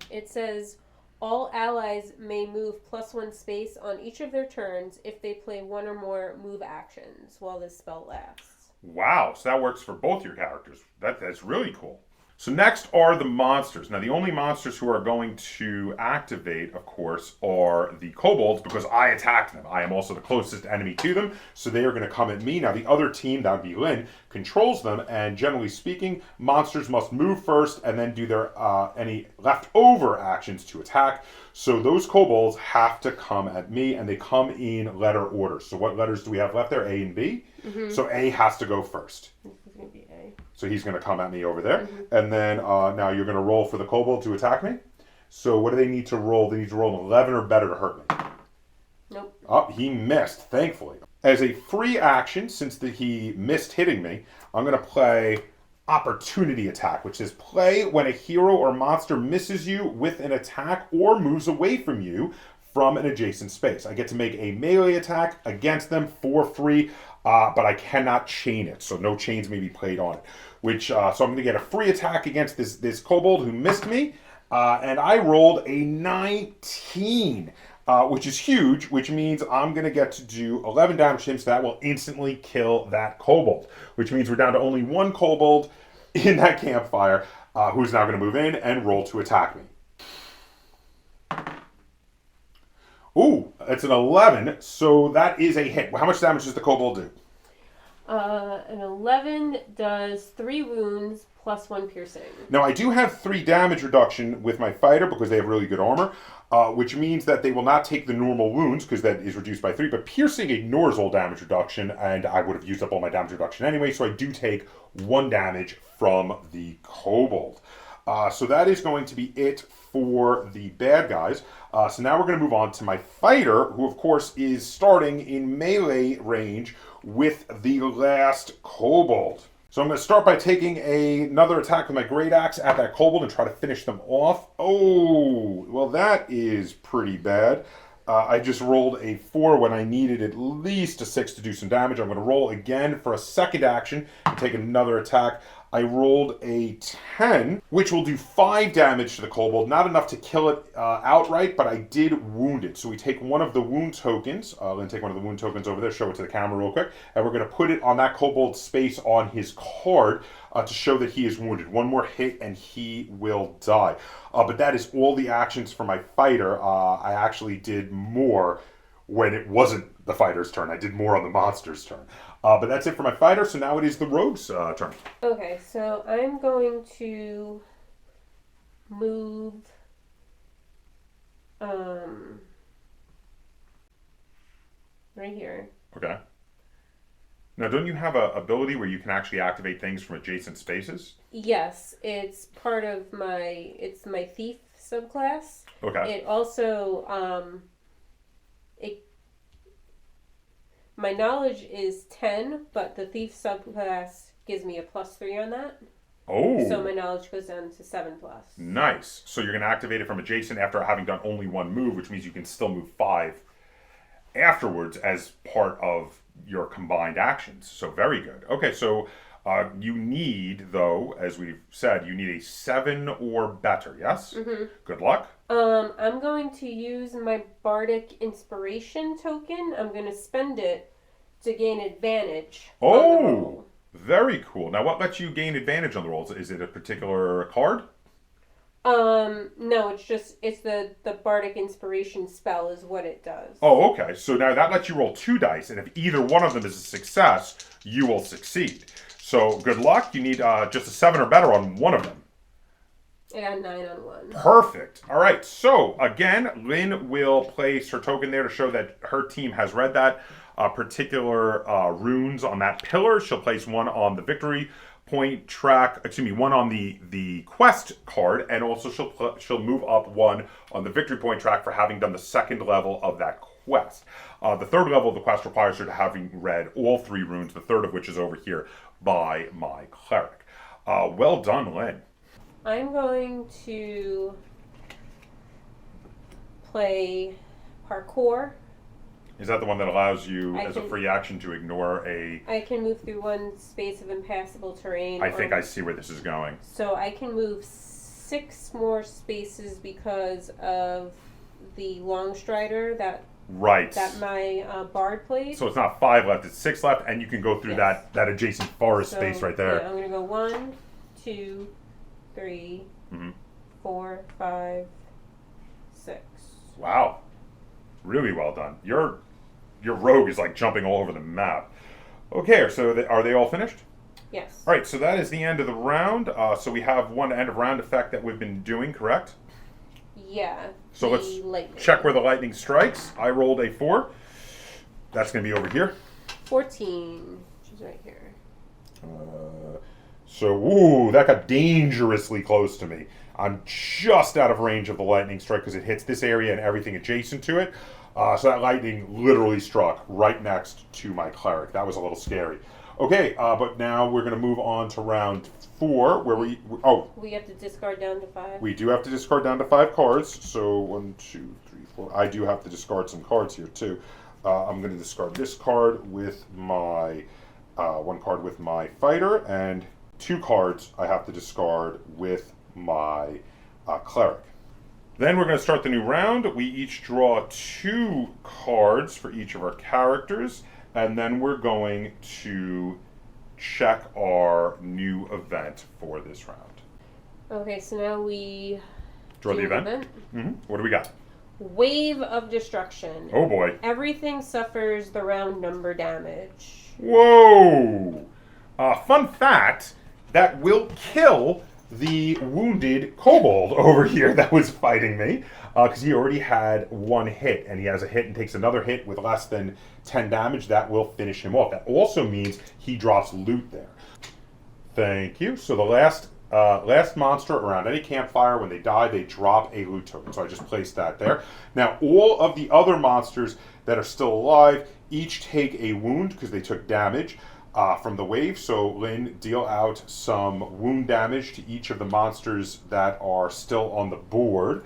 Speaker 2: It says all allies may move +1 space on each of their turns if they play 1 or more move actions while this spell lasts.
Speaker 1: Wow, so that works for both your characters. That's really cool. So next are the monsters. Now the only monsters who are going to activate, of course, are the kobolds because I attacked them. I am also the closest enemy to them, so they are going to come at me. Now the other team, that would be Lynn, controls them, and generally speaking, monsters must move first and then do their any leftover actions to attack. So those kobolds have to come at me, and they come in letter order. So what letters do we have left there? A and B? Mm-hmm. So A has to go first.
Speaker 2: It's going to be A.
Speaker 1: So he's going to come at me over there. Mm-hmm. And then now you're going to roll for the kobold to attack me. So what do they need to roll? They need to roll an 11 or better to hurt me.
Speaker 2: Nope.
Speaker 1: Oh, he missed, thankfully. As a free action, since he missed hitting me, I'm going to play Opportunity Attack, which is play when a hero or monster misses you with an attack or moves away from you from an adjacent space. I get to make a melee attack against them for free. but I cannot chain it, so no chains may be played on it. Which so I'm going to get a free attack against this kobold who missed me, and I rolled a 19. Which is huge, which means I'm going to get to do 11 damage to him, so that will instantly kill that kobold. Which means we're down to only one kobold in that campfire, who's now going to move in and roll to attack me. Ooh, it's an 11, so that is a hit. How much damage does the kobold do?
Speaker 2: An 11 does 3 wounds plus 1 piercing.
Speaker 1: Now, I do have 3 damage reduction with my fighter because they have really good armor, which means that they will not take the normal wounds because that is reduced by 3, but piercing ignores all damage reduction, and I would have used up all my damage reduction anyway, so I do take 1 damage from the kobold. So that is going to be it for the bad guys. So now we're going to move on to my fighter, who of course is starting in melee range with the last kobold. So I'm going to start by taking another attack with my great axe at that kobold and try to finish them off. Oh, well that is pretty bad. I just rolled a 4 when I needed at least a 6 to do some damage. I'm going to roll again for a second action and take another attack. I rolled a 10, which will do 5 damage to the kobold. Not enough to kill it outright, but I did wound it. So we take one of the wound tokens. I'm going to take one of the wound tokens over there, show it to the camera real quick. And we're going to put it on that kobold's space on his card to show that he is wounded. One more hit and he will die. But that is all the actions for my fighter. I actually did more when it wasn't the fighter's turn. I did more on the monster's turn. But that's it for my fighter, so now it is the rogue's turn.
Speaker 2: Okay, so I'm going to move right here.
Speaker 1: Okay. Now, don't you have an ability where you can actually activate things from adjacent spaces?
Speaker 2: Yes, it's part of my thief subclass.
Speaker 1: Okay.
Speaker 2: It also my knowledge is 10, but the thief subclass gives me a +3 on that.
Speaker 1: Oh.
Speaker 2: So my knowledge goes down to 7+.
Speaker 1: Nice. So you're going to activate it from adjacent after having done only one move, which means you can still move 5 afterwards as part of your combined actions. So very good. Okay, so you need, though, as we've said, you need a 7 or better, yes? Mm-hmm. Good luck.
Speaker 2: I'm going to use my Bardic Inspiration token. I'm going to spend it to gain advantage on the roll.
Speaker 1: Very cool. Now, what lets you gain advantage on the rolls? Is it a particular card?
Speaker 2: No, it's the Bardic Inspiration spell is what it does.
Speaker 1: Oh, okay. So now that lets you roll 2 dice, and if either one of them is a success, you will succeed. So good luck. You need just a 7 or better on one of them.
Speaker 2: I got 9 on one.
Speaker 1: Perfect. All right. So again, Lynn will place her token there to show that her team has read that particular runes on that pillar. She'll place one on the victory point track. Excuse me, one on the quest card, and also she'll move up one on the victory point track for having done the 2nd level of that quest. The 3rd level of the quest requires her to having read all 3 runes, the 3rd of which is over here by my cleric. Well done, Lynn.
Speaker 2: I'm going to play parkour.
Speaker 1: Is that the one that allows you, as a free action, to ignore a...
Speaker 2: I can move through one space of impassable terrain.
Speaker 1: I think I see where this is going.
Speaker 2: So I can move 6 more spaces because of the long strider that my bard played.
Speaker 1: So it's not 5 left, it's 6 left, and you can go through that adjacent forest space right there.
Speaker 2: Yeah, I'm going to go 1, 2, 3, 4, 5, 6.
Speaker 1: Wow. Really well done. Your rogue is like jumping all over the map. Okay, so are they all finished?
Speaker 2: Yes.
Speaker 1: All right, so that is the end of the round. So we have one end of round effect that we've been doing, correct?
Speaker 2: Yeah.
Speaker 1: So let's check where the lightning strikes. I rolled a 4. That's going to be over here.
Speaker 2: 14, which is right here.
Speaker 1: So, that got dangerously close to me. I'm just out of range of the lightning strike because it hits this area and everything adjacent to it. So that lightning literally struck right next to my cleric. That was a little scary. Okay, but now we're going to move on to round 4, where we
Speaker 2: have to discard down to 5.
Speaker 1: We do have to discard down to 5 cards. So 1, 2, 3, 4. I do have to discard some cards here too. I'm going to discard this card with my one card with my fighter, and 2 cards I have to discard with my cleric. Then we're going to start the new round. We each draw 2 cards for each of our characters, and then we're going to check our new event for this round.
Speaker 2: Okay, so now we
Speaker 1: Draw the event. Mm-hmm. What do we got?
Speaker 2: Wave of Destruction.
Speaker 1: Oh boy.
Speaker 2: Everything suffers the round number damage.
Speaker 1: Whoa! Fun fact, that will kill the wounded kobold over here that was fighting me, because he already had 1 hit, and he has a hit and takes another hit with less than 10 damage. That will finish him off. That also means he drops loot there. Thank you. So the last monster around any campfire, when they die, they drop a loot token. So I just placed that there. Now, all of the other monsters that are still alive each take a wound because they took damage from the wave. So Lynn, deal out some wound damage to each of the monsters that are still on the board.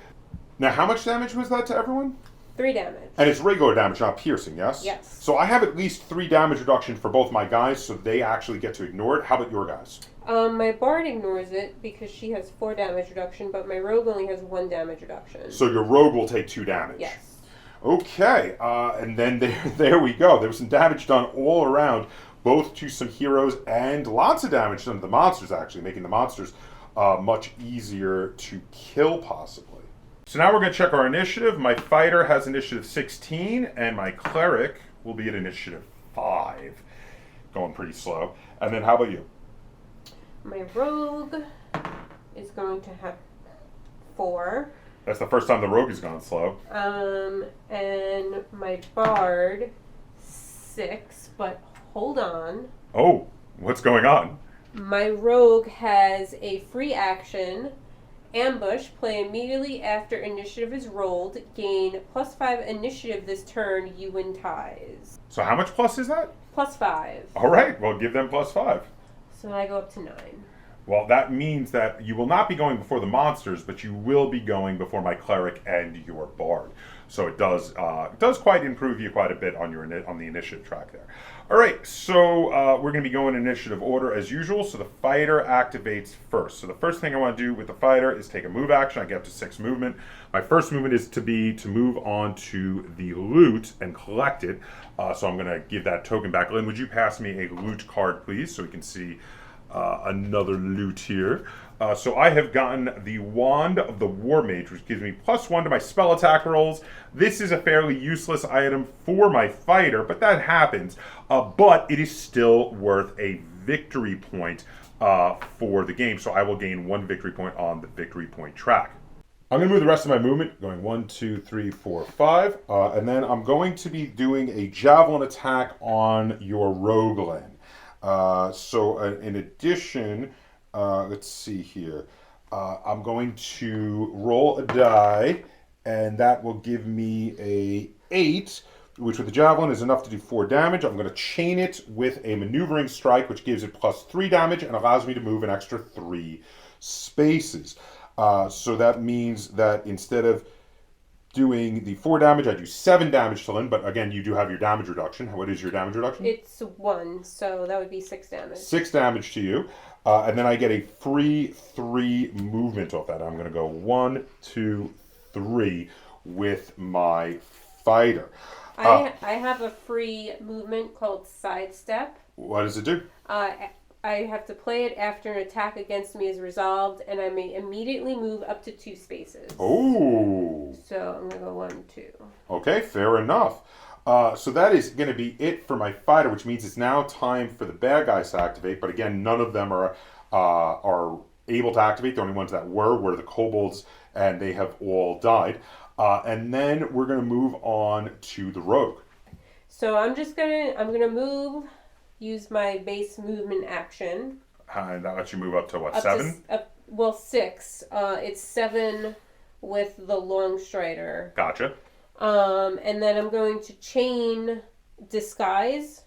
Speaker 1: Now, how much damage was that to everyone?
Speaker 2: 3 damage.
Speaker 1: And it's regular damage, not piercing, yes?
Speaker 2: Yes.
Speaker 1: So I have at least 3 damage reduction for both my guys, so they actually get to ignore it. How about your guys?
Speaker 2: My bard ignores it because she has 4 damage reduction, but my rogue only has 1 damage reduction.
Speaker 1: So your rogue will take 2 damage?
Speaker 2: Yes.
Speaker 1: Okay, and then there we go. There was some damage done all around, both to some heroes and lots of damage done to the monsters, actually, making the monsters much easier to kill, possibly. So now we're going to check our initiative. My fighter has initiative 16, and my cleric will be at initiative 5. Going pretty slow. And then how about you?
Speaker 2: My rogue is going to have 4.
Speaker 1: That's the first time the rogue has gone slow.
Speaker 2: And my bard 6, but hold on.
Speaker 1: Oh, what's going on?
Speaker 2: My rogue has a free action. Ambush, play immediately after initiative is rolled. Gain +5 initiative this turn. You win ties.
Speaker 1: So how much plus is that?
Speaker 2: +5.
Speaker 1: All right, well, give them +5.
Speaker 2: So I go up to 9.
Speaker 1: Well, that means that you will not be going before the monsters, but you will be going before my cleric and your bard. So it does quite improve you quite a bit on the initiative track there. All right, so we're going to be going in initiative order as usual. So the fighter activates first. So the first thing I want to do with the fighter is take a move action. I get up to 6 movement. My first movement is to move on to the loot and collect it. So I'm going to give that token back. Lynn, would you pass me a loot card, please, so we can see another loot here. So I have gotten the Wand of the War Mage, which gives me +1 to my spell attack rolls. This is a fairly useless item for my fighter, but that happens. But it is still worth a victory point for the game, so I will gain 1 victory point on the victory point track. I'm going to move the rest of my movement, going 1, 2, 3, 4, 5, and then I'm going to be doing a javelin attack on your rogue, Lynn. So in addition, let's see here. I'm going to roll a die, and that will give me a 8, which with the javelin is enough to do 4 damage. I'm going to chain it with a maneuvering strike, which gives it +3 damage and allows me to move an extra 3 spaces. So that means that instead of doing the 4 damage, I do 7 damage to Lynn, but again, you do have your damage reduction. What is your damage reduction?
Speaker 2: It's 1, so that would be 6 damage.
Speaker 1: 6 damage to you. And then I get a free 3 movement off that. I'm going to go 1, 2, 3 with my fighter.
Speaker 2: I have a free movement called Sidestep.
Speaker 1: What does it do?
Speaker 2: I have to play it after an attack against me is resolved, and I may immediately move up to 2 spaces.
Speaker 1: Oh.
Speaker 2: So I'm going to go 1, 2.
Speaker 1: Okay, fair enough. So that is going to be it for my fighter, which means it's now time for the bad guys to activate. But again, none of them are able to activate. The only ones that were the kobolds, and they have all died. And then we're going to move on to the rogue.
Speaker 2: So I'm going to move, use my base movement action.
Speaker 1: And that lets you move up to what, 7?
Speaker 2: 6. It's 7 with the long strider.
Speaker 1: Gotcha.
Speaker 2: And then I'm going to chain disguise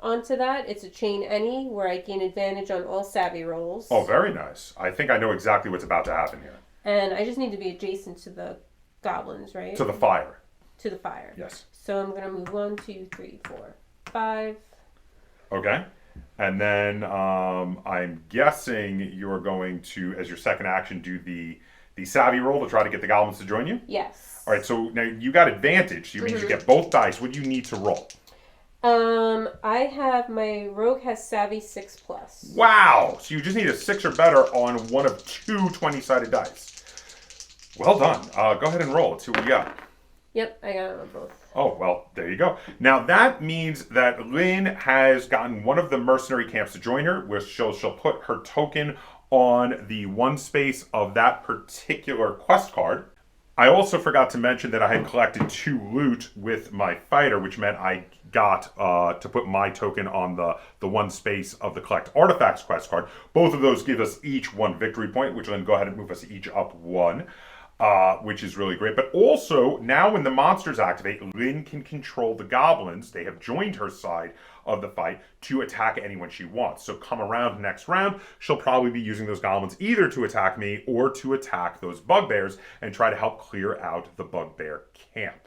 Speaker 2: onto that. It's a chain any where I gain advantage on all savvy rolls.
Speaker 1: Oh, very nice. I think I know exactly what's about to happen here.
Speaker 2: And I just need to be adjacent to the goblins, right?
Speaker 1: To the fire.
Speaker 2: to the fire.
Speaker 1: Yes.
Speaker 2: So I'm going to move 1, 2, 3, 4, 5.
Speaker 1: Okay. And then I'm guessing you're going to, as your second action, do the savvy roll to try to get the goblins to join you?
Speaker 2: Yes.
Speaker 1: All right, so now you got advantage. So you means you get both dice. What do you need to roll?
Speaker 2: I have, my rogue has savvy 6+.
Speaker 1: Wow! So you just need a 6 or better on one of 2 20-sided dice. Well done. Go ahead and roll. Let's see what you got.
Speaker 2: Yep, I got them on both.
Speaker 1: Oh, well, there you go. Now, that means that Lynn has gotten one of the mercenary camps to join her, where she'll put her token on the one space of that particular quest card. I also forgot to mention that I had collected 2 loot with my fighter, which meant I got to put my token on the one space of the collect artifacts quest card. Both of those give us each 1 victory point, which will then go ahead and move us each up 1. Which is really great. But also, now when the monsters activate, Lynn can control the goblins. They have joined her side of the fight to attack anyone she wants. So come around next round, she'll probably be using those goblins either to attack me or to attack those bugbears and try to help clear out the bugbear camp.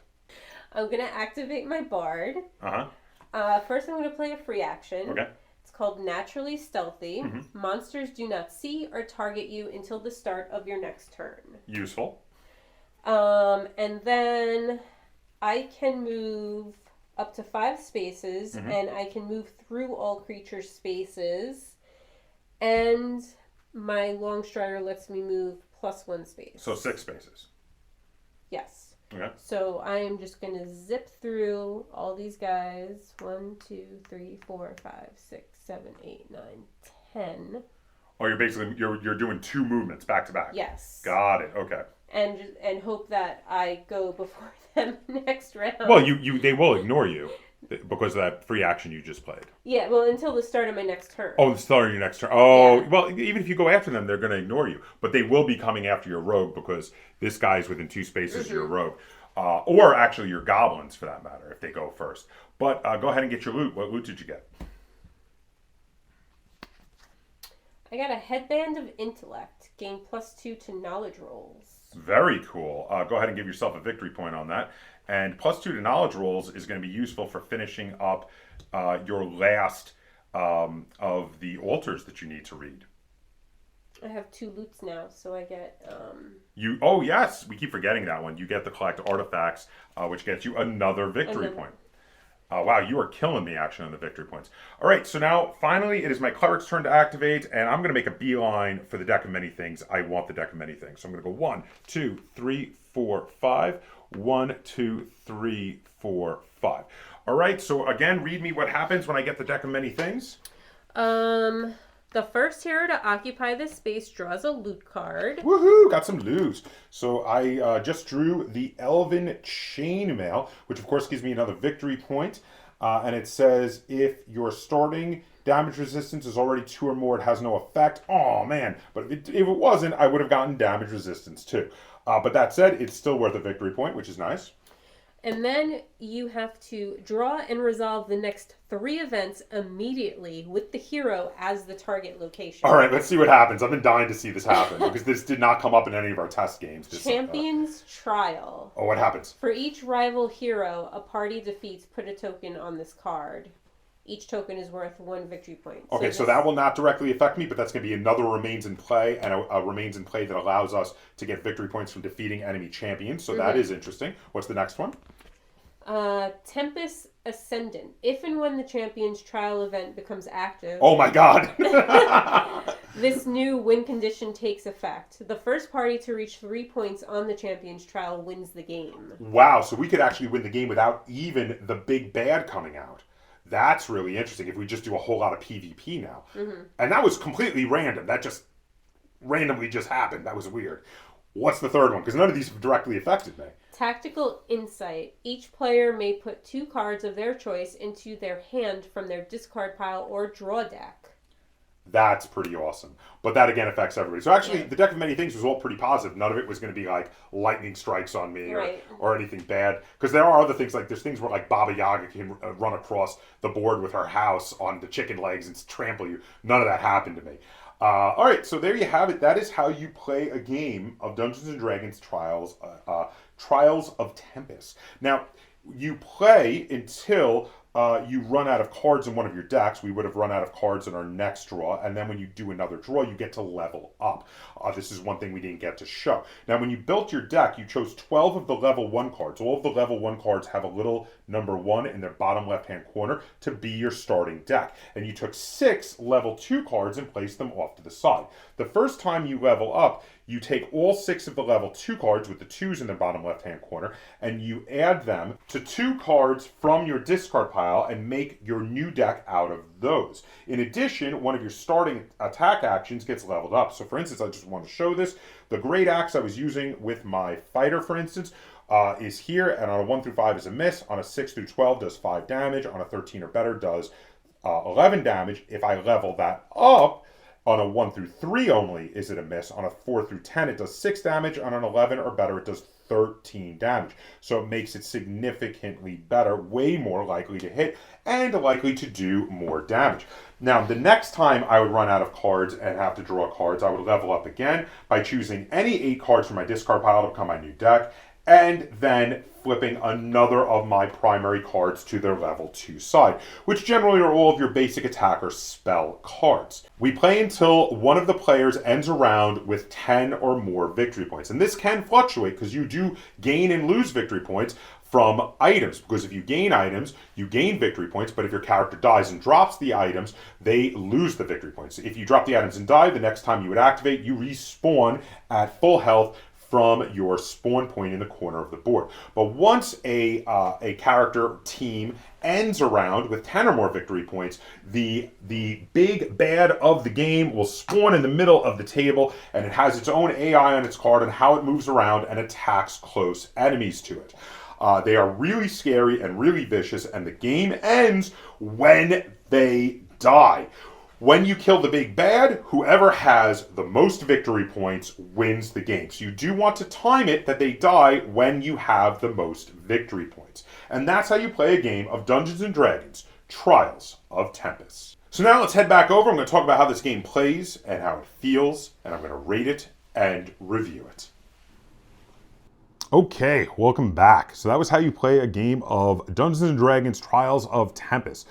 Speaker 2: I'm going to activate my bard. First, I'm going to play a free action.
Speaker 1: Okay.
Speaker 2: It's called Naturally Stealthy. Monsters do not see or target you until the start of your next turn.
Speaker 1: Useful.
Speaker 2: And then I can move up to 5 spaces, and I can move through all creature spaces. And my long strider lets me move +1 space.
Speaker 1: So 6 spaces.
Speaker 2: Yes.
Speaker 1: Okay.
Speaker 2: So I am just going to zip through all these guys. 1, 2, 3, 4, 5, 6, 7, 8, 9, 10.
Speaker 1: Oh, you're basically you're doing 2 movements back to back.
Speaker 2: Yes.
Speaker 1: Got it. Okay.
Speaker 2: And hope that I go before them next round.
Speaker 1: Well, they will ignore you because of that free action you just played.
Speaker 2: Yeah, well, until the start of my next turn.
Speaker 1: Oh, the start of your next turn. Oh,
Speaker 2: Yeah.
Speaker 1: Well, even if you go after them, they're going to ignore you. But they will be coming after your rogue because this guy's within 2 spaces of your rogue. Or actually your goblins, for that matter, if they go first. But go ahead and get your loot. What loot did you get?
Speaker 2: I got a Headband of Intellect. Gain +2 to knowledge rolls.
Speaker 1: Very cool. Go ahead and give yourself a victory point on that. And +2 to knowledge rolls is going to be useful for finishing up your last of the altars that you need to read.
Speaker 2: I have 2 loots now, so I get...
Speaker 1: Oh, yes. We keep forgetting that one. You get the collect artifacts, which gets you another victory point. Wow, you are killing me, actually, on the victory points. All right, so now, finally, it is my cleric's turn to activate, and I'm going to make a beeline for the deck of many things. I want the deck of many things. So I'm going to go 1, 2, 3, 4, 5. 1, 2, 3, 4, 5. All right, so again, read me what happens when I get the deck of many things.
Speaker 2: The first hero to occupy this space draws a loot card.
Speaker 1: Woohoo! Got some loot. So I just drew the Elven Chainmail, which of course gives me another victory point. And it says if your starting damage resistance is already 2 or more, it has no effect. Oh man! But if it wasn't, I would have gotten damage resistance too. But that said, it's still worth a victory point, which is nice.
Speaker 2: And then you have to draw and resolve the next 3 events immediately with the hero as the target location.
Speaker 1: All right, let's see what happens. I've been dying to see this happen because this did not come up in any of our test games.
Speaker 2: Champion's Trial.
Speaker 1: Oh, what happens?
Speaker 2: For each rival hero a party defeats, put a token on this card. Each token is worth 1 victory point.
Speaker 1: Okay, so that will not directly affect me, but that's going to be another remains in play, and a remains in play that allows us to get victory points from defeating enemy champions. So that is interesting. What's the next one?
Speaker 2: Tempus Ascendant. If and when the Champion's Trial event becomes active...
Speaker 1: Oh my god!
Speaker 2: this new win condition takes effect. The first party to reach 3 points on the Champion's Trial wins the game.
Speaker 1: Wow, so we could actually win the game without even the big bad coming out. That's really interesting if we just do a whole lot of PvP now. And that was completely random. That just randomly just happened. That was weird. What's the third one? Because none of these have directly affected me.
Speaker 2: Tactical Insight. Each player may put 2 cards of their choice into their hand from their discard pile or draw deck.
Speaker 1: That's pretty awesome. But that again affects everybody. So actually, the deck of many things was all pretty positive. None of it was going to be like lightning strikes on me or anything bad. Because there are other things, like there's things where like Baba Yaga can run across the board with her house on the chicken legs and trample you. None of that happened to me. All right, so there you have it. That is how you play a game of Dungeons and Dragons Trials of Tempus. Now, you play until you run out of cards in one of your decks. We would have run out of cards in our next draw, and then when you do another draw, you get to level up. This is one thing we didn't get to show. Now, when you built your deck, you chose 12 of the level 1 cards. All of the level 1 cards have a little number 1 in their bottom left-hand corner to be your starting deck. And you took 6 level 2 cards and placed them off to the side. The first time you level up, you take all 6 of the level 2 cards with the 2s in the bottom left-hand corner, and you add them to 2 cards from your discard pile and make your new deck out of those. In addition, one of your starting attack actions gets leveled up. So for instance, I just want to show this. The great axe I was using with my fighter, for instance, is here, and on a 1 through 5 is a miss. On a 6 through 12 does 5 damage. On a 13 or better does 11 damage. If I level that up, on a 1 through 3 only is it a miss. On a 4 through 10 it does 6 damage. On an 11 or better it does 13 damage. So it makes it significantly better, way more likely to hit, and likely to do more damage. Now, the next time I would run out of cards and have to draw cards, I would level up again by choosing any 8 cards from my discard pile to become my new deck, and then flipping another of my primary cards to their level 2 side, which generally are all of your basic attacker spell cards. We play until one of the players ends a round with 10 or more victory points. And this can fluctuate because you do gain and lose victory points from items, because if you gain items, you gain victory points, but if your character dies and drops the items, they lose the victory points. If you drop the items and die, the next time you would activate, you respawn at full health from your spawn point in the corner of the board. But once a character team ends a round with 10 or more victory points, the big bad of the game will spawn in the middle of the table, and it has its own AI on its card and how it moves around and attacks close enemies to it. They are really scary and really vicious, and the game ends when they die. When you kill the big bad, whoever has the most victory points wins the game. So you do want to time it that they die when you have the most victory points. And that's how you play a game of Dungeons & Dragons Trials of Tempus. So now let's head back over. I'm going to talk about how this game plays and how it feels, and I'm going to rate it and review it. Okay, welcome back. So that was how you play a game of Dungeons & Dragons Trials of Tempus.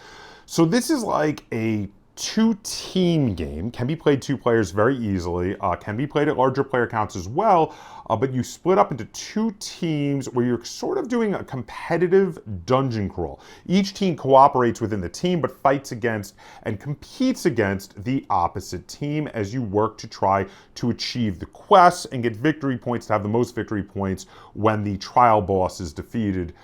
Speaker 1: So this is like a 2-team game, can be played 2 players very easily, can be played at larger player counts as well, but you split up into 2 teams where you're sort of doing a competitive dungeon crawl. Each team cooperates within the team but fights against and competes against the opposite team as you work to try to achieve the quests and get victory points to have the most victory points when the trial boss is defeated.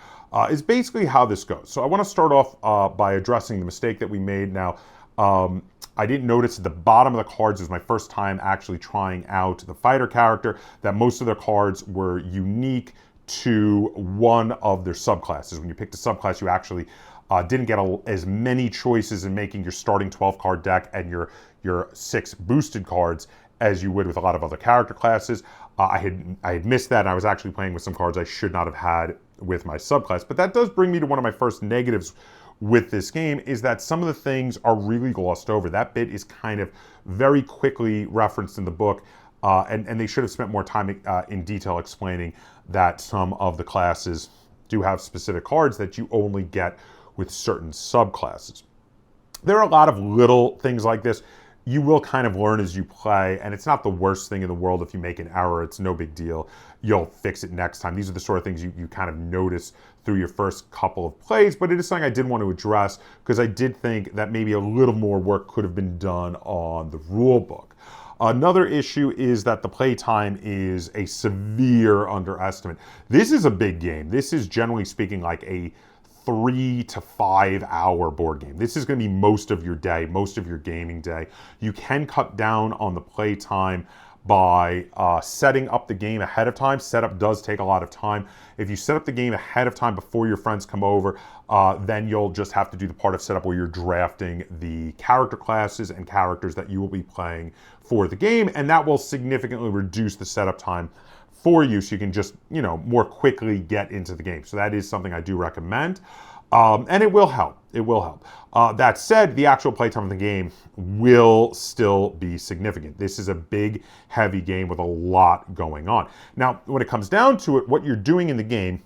Speaker 1: Is basically how this goes. So I want to start off by addressing the mistake that we made. Now, I didn't notice at the bottom of the cards, it was my first time actually trying out the fighter character, that most of their cards were unique to one of their subclasses. When you picked a subclass, you actually didn't get as many choices in making your starting 12-card deck and your 6 boosted cards as you would with a lot of other character classes. I had missed that, and I was actually playing with some cards I should not have had with my subclass. But that does bring me to one of my first negatives with this game, is that some of the things are really glossed over. That bit is kind of very quickly referenced in the book, and they should have spent more time in detail explaining that some of the classes do have specific cards that you only get with certain subclasses. There are a lot of little things like this. You will kind of learn as you play, and it's not the worst thing in the world if you make an error. It's no big deal. You'll fix it next time. These are the sort of things you kind of notice through your first couple of plays, but it is something I did want to address because I did think that maybe a little more work could have been done on the rule book. Another issue is that the play time is a severe underestimate. This is a big game. This is, generally speaking, like a 3 to 5 hour board game. This is going to be most of your day, most of your gaming day. You can cut down on the play time by setting up the game ahead of time. Setup does take a lot of time. If you set up the game ahead of time before your friends come over, then you'll just have to do the part of setup where you're drafting the character classes and characters that you will be playing for the game, and that will significantly reduce the setup time for you so you can just, more quickly get into the game. So that is something I do recommend. And it will help. It will help. That said, the actual playtime of the game will still be significant. This is a big, heavy game with a lot going on. Now, when it comes down to it, what you're doing in the game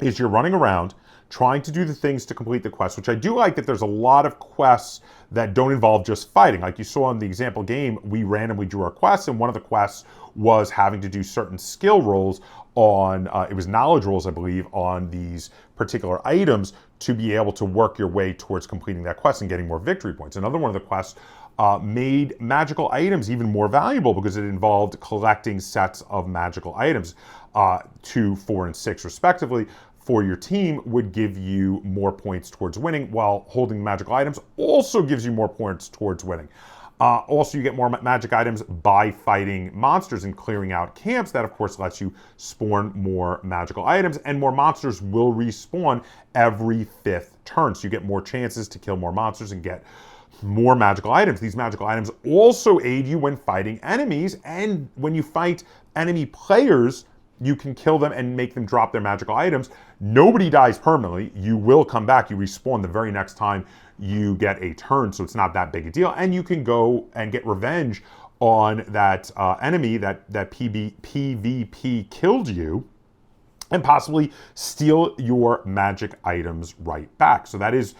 Speaker 1: is you're running around trying to do the things to complete the quest, which I do like that there's a lot of quests that don't involve just fighting. Like you saw in the example game, we randomly drew our quests, and one of the quests was having to do certain skill rolls on, it was knowledge rolls, I believe, on these particular items to be able to work your way towards completing that quest and getting more victory points. Another one of the quests made magical items even more valuable because it involved collecting sets of magical items, 2, 4, and 6 respectively, for your team would give you more points towards winning, while holding magical items also gives you more points towards winning. Also, you get more magic items by fighting monsters and clearing out camps. That, of course, lets you spawn more magical items, and more monsters will respawn every 5th turn. So you get more chances to kill more monsters and get more magical items. These magical items also aid you when fighting enemies, and when you fight enemy players, you can kill them and make them drop their magical items. Nobody dies permanently. You will come back. You respawn the very next time you get a turn, so it's not that big a deal. And you can go and get revenge on that enemy that PvP killed you, and possibly steal your magic items right back. So that is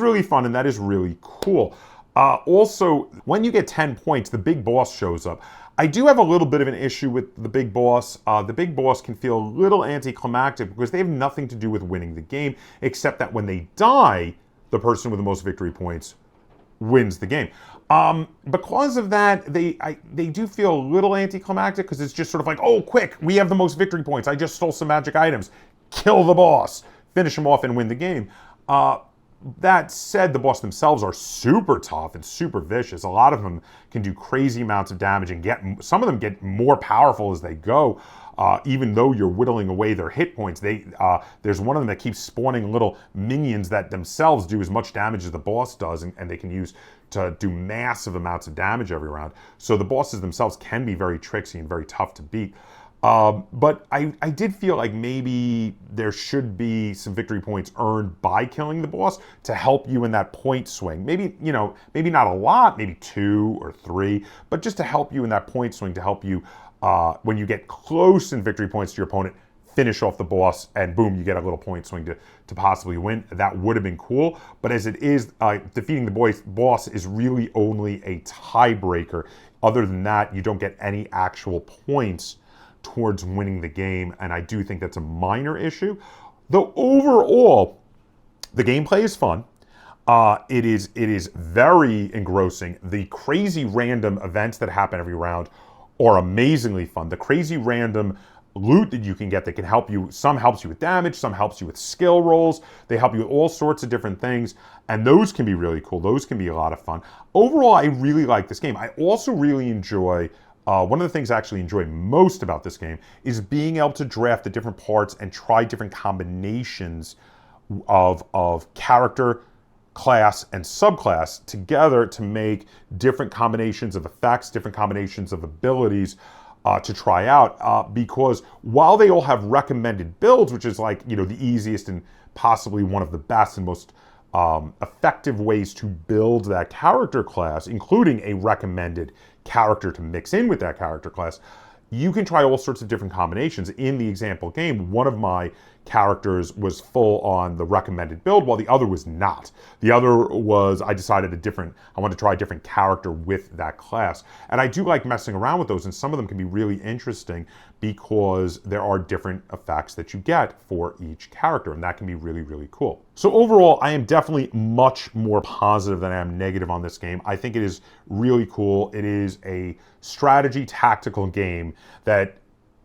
Speaker 1: really fun, and that is really cool. Also, when you get 10 points, the big boss shows up. I do have a little bit of an issue with the big boss. The big boss can feel a little anticlimactic because they have nothing to do with winning the game, except that when they die, the person with the most victory points wins the game. Because of that, they do feel a little anticlimactic because it's just sort of like, oh, quick, we have the most victory points. I just stole some magic items. Kill the boss. Finish him off and win the game. That said, the boss themselves are super tough and super vicious. A lot of them can do crazy amounts of damage and some of them get more powerful as they go. Even though you're whittling away their hit points, there's one of them that keeps spawning little minions that themselves do as much damage as the boss does, and they can use to do massive amounts of damage every round. So the bosses themselves can be very tricksy and very tough to beat. But I did feel like maybe there should be some victory points earned by killing the boss to help you in that point swing. Maybe, maybe not a lot, maybe 2 or 3, but just to help you in that point swing, to help you when you get close in victory points to your opponent, finish off the boss, and boom, you get a little point swing to possibly win. That would have been cool. But as it is, defeating the boss is really only a tiebreaker. Other than that, you don't get any actual points towards winning the game, and I do think that's a minor issue. Though overall, the gameplay is fun. It is very engrossing. The crazy random events that happen every round are amazingly fun. The crazy random loot that you can get that can help you, some helps you with damage, some helps you with skill rolls. They help you with all sorts of different things, and those can be really cool. Those can be a lot of fun. Overall, I really like this game. I also really enjoy one of the things I actually enjoy most about this game is being able to draft the different parts and try different combinations of character, class, and subclass together to make different combinations of effects, different combinations of abilities to try out. Because while they all have recommended builds, which is like, the easiest and possibly one of the best and most effective ways to build that character class, including a recommended character to mix in with that character class, you can try all sorts of different combinations. In the example game, one of my characters was full on the recommended build, while the other was not. The other was, I decided I wanted to try a different character with that class. And I do like messing around with those, and some of them can be really interesting because there are different effects that you get for each character, and that can be really, really cool. So overall, I am definitely much more positive than I am negative on this game. I think it is really cool. It is a strategy tactical game that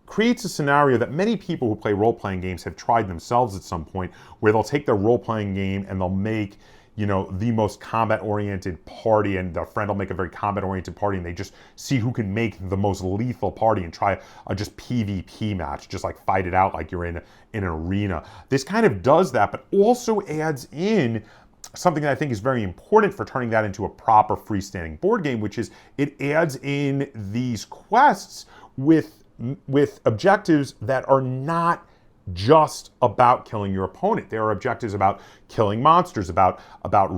Speaker 1: creates a scenario that many people who play role-playing games have tried themselves at some point, where they'll take their role-playing game and they'll make, the most combat-oriented party, and their friend will make a very combat-oriented party, and they just see who can make the most lethal party and try a just PvP match, just like fight it out like you're in an arena. This kind of does that, but also adds in something that I think is very important for turning that into a proper freestanding board game, which is it adds in these quests with with objectives that are not just about killing your opponent. There are objectives about killing monsters, about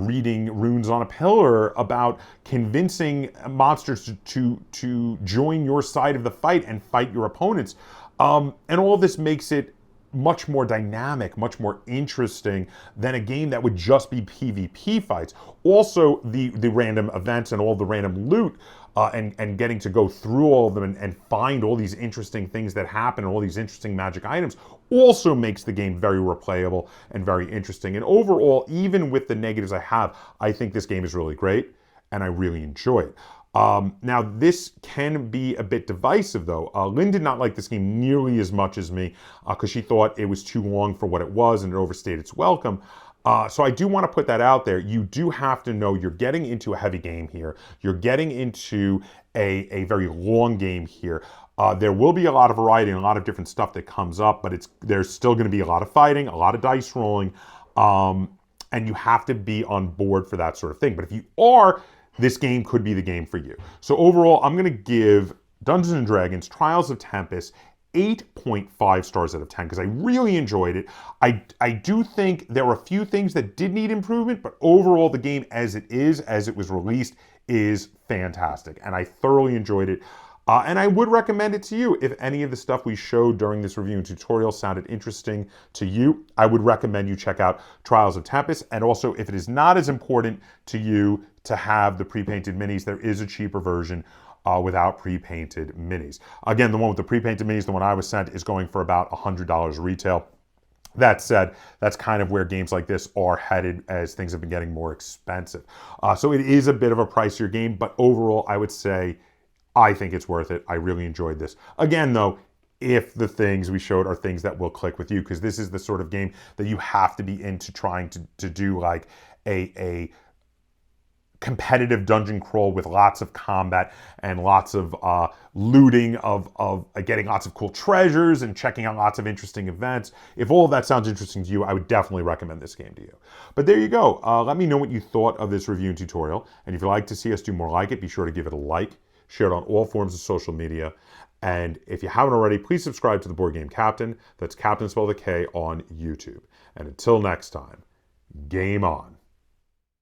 Speaker 1: reading runes on a pillar, about convincing monsters to join your side of the fight and fight your opponents. And all of this makes it much more dynamic, much more interesting than a game that would just be PvP fights. Also, the random events and all the random loot and getting to go through all of them and find all these interesting things that happen and all these interesting magic items also makes the game very replayable and very interesting. And overall, even with the negatives I have, I think this game is really great and I really enjoy it. Now, this can be a bit divisive, though. Lynn did not like this game nearly as much as me because she thought it was too long for what it was and it overstayed its welcome. So I do want to put that out there. You do have to know you're getting into a heavy game here. You're getting into a very long game here. There will be a lot of variety and a lot of different stuff that comes up, but there's still going to be a lot of fighting, a lot of dice rolling, and you have to be on board for that sort of thing. But if you are, this game could be the game for you. So overall, I'm going to give Dungeons & Dragons Trials of Tempus 8.5 stars out of 10 because I really enjoyed it. I do think there are a few things that did need improvement, but overall the game as it was released, is fantastic. And I thoroughly enjoyed it. And I would recommend it to you. If any of the stuff we showed during this review and tutorial sounded interesting to you, I would recommend you check out Trials of Tempus. And also, if it is not as important to you to have the pre-painted minis, there is a cheaper version without pre-painted minis. Again, the one with the pre-painted minis, the one I was sent, is going for about $100 retail. That said, that's kind of where games like this are headed as things have been getting more expensive. So it is a bit of a pricier game, but overall, I would say I think it's worth it. I really enjoyed this. Again, though, if the things we showed are things that will click with you, because this is the sort of game that you have to be into trying to do like a competitive dungeon crawl with lots of combat and lots of looting of getting lots of cool treasures and checking out lots of interesting events. If all of that sounds interesting to you, I would definitely recommend this game to you. But there you go. Let me know what you thought of this review and tutorial. And if you'd like to see us do more like it, be sure to give it a like, share it on all forms of social media. And if you haven't already, please subscribe to the Board Game Captain. That's Captain spelled with a K on YouTube. And until next time, game on.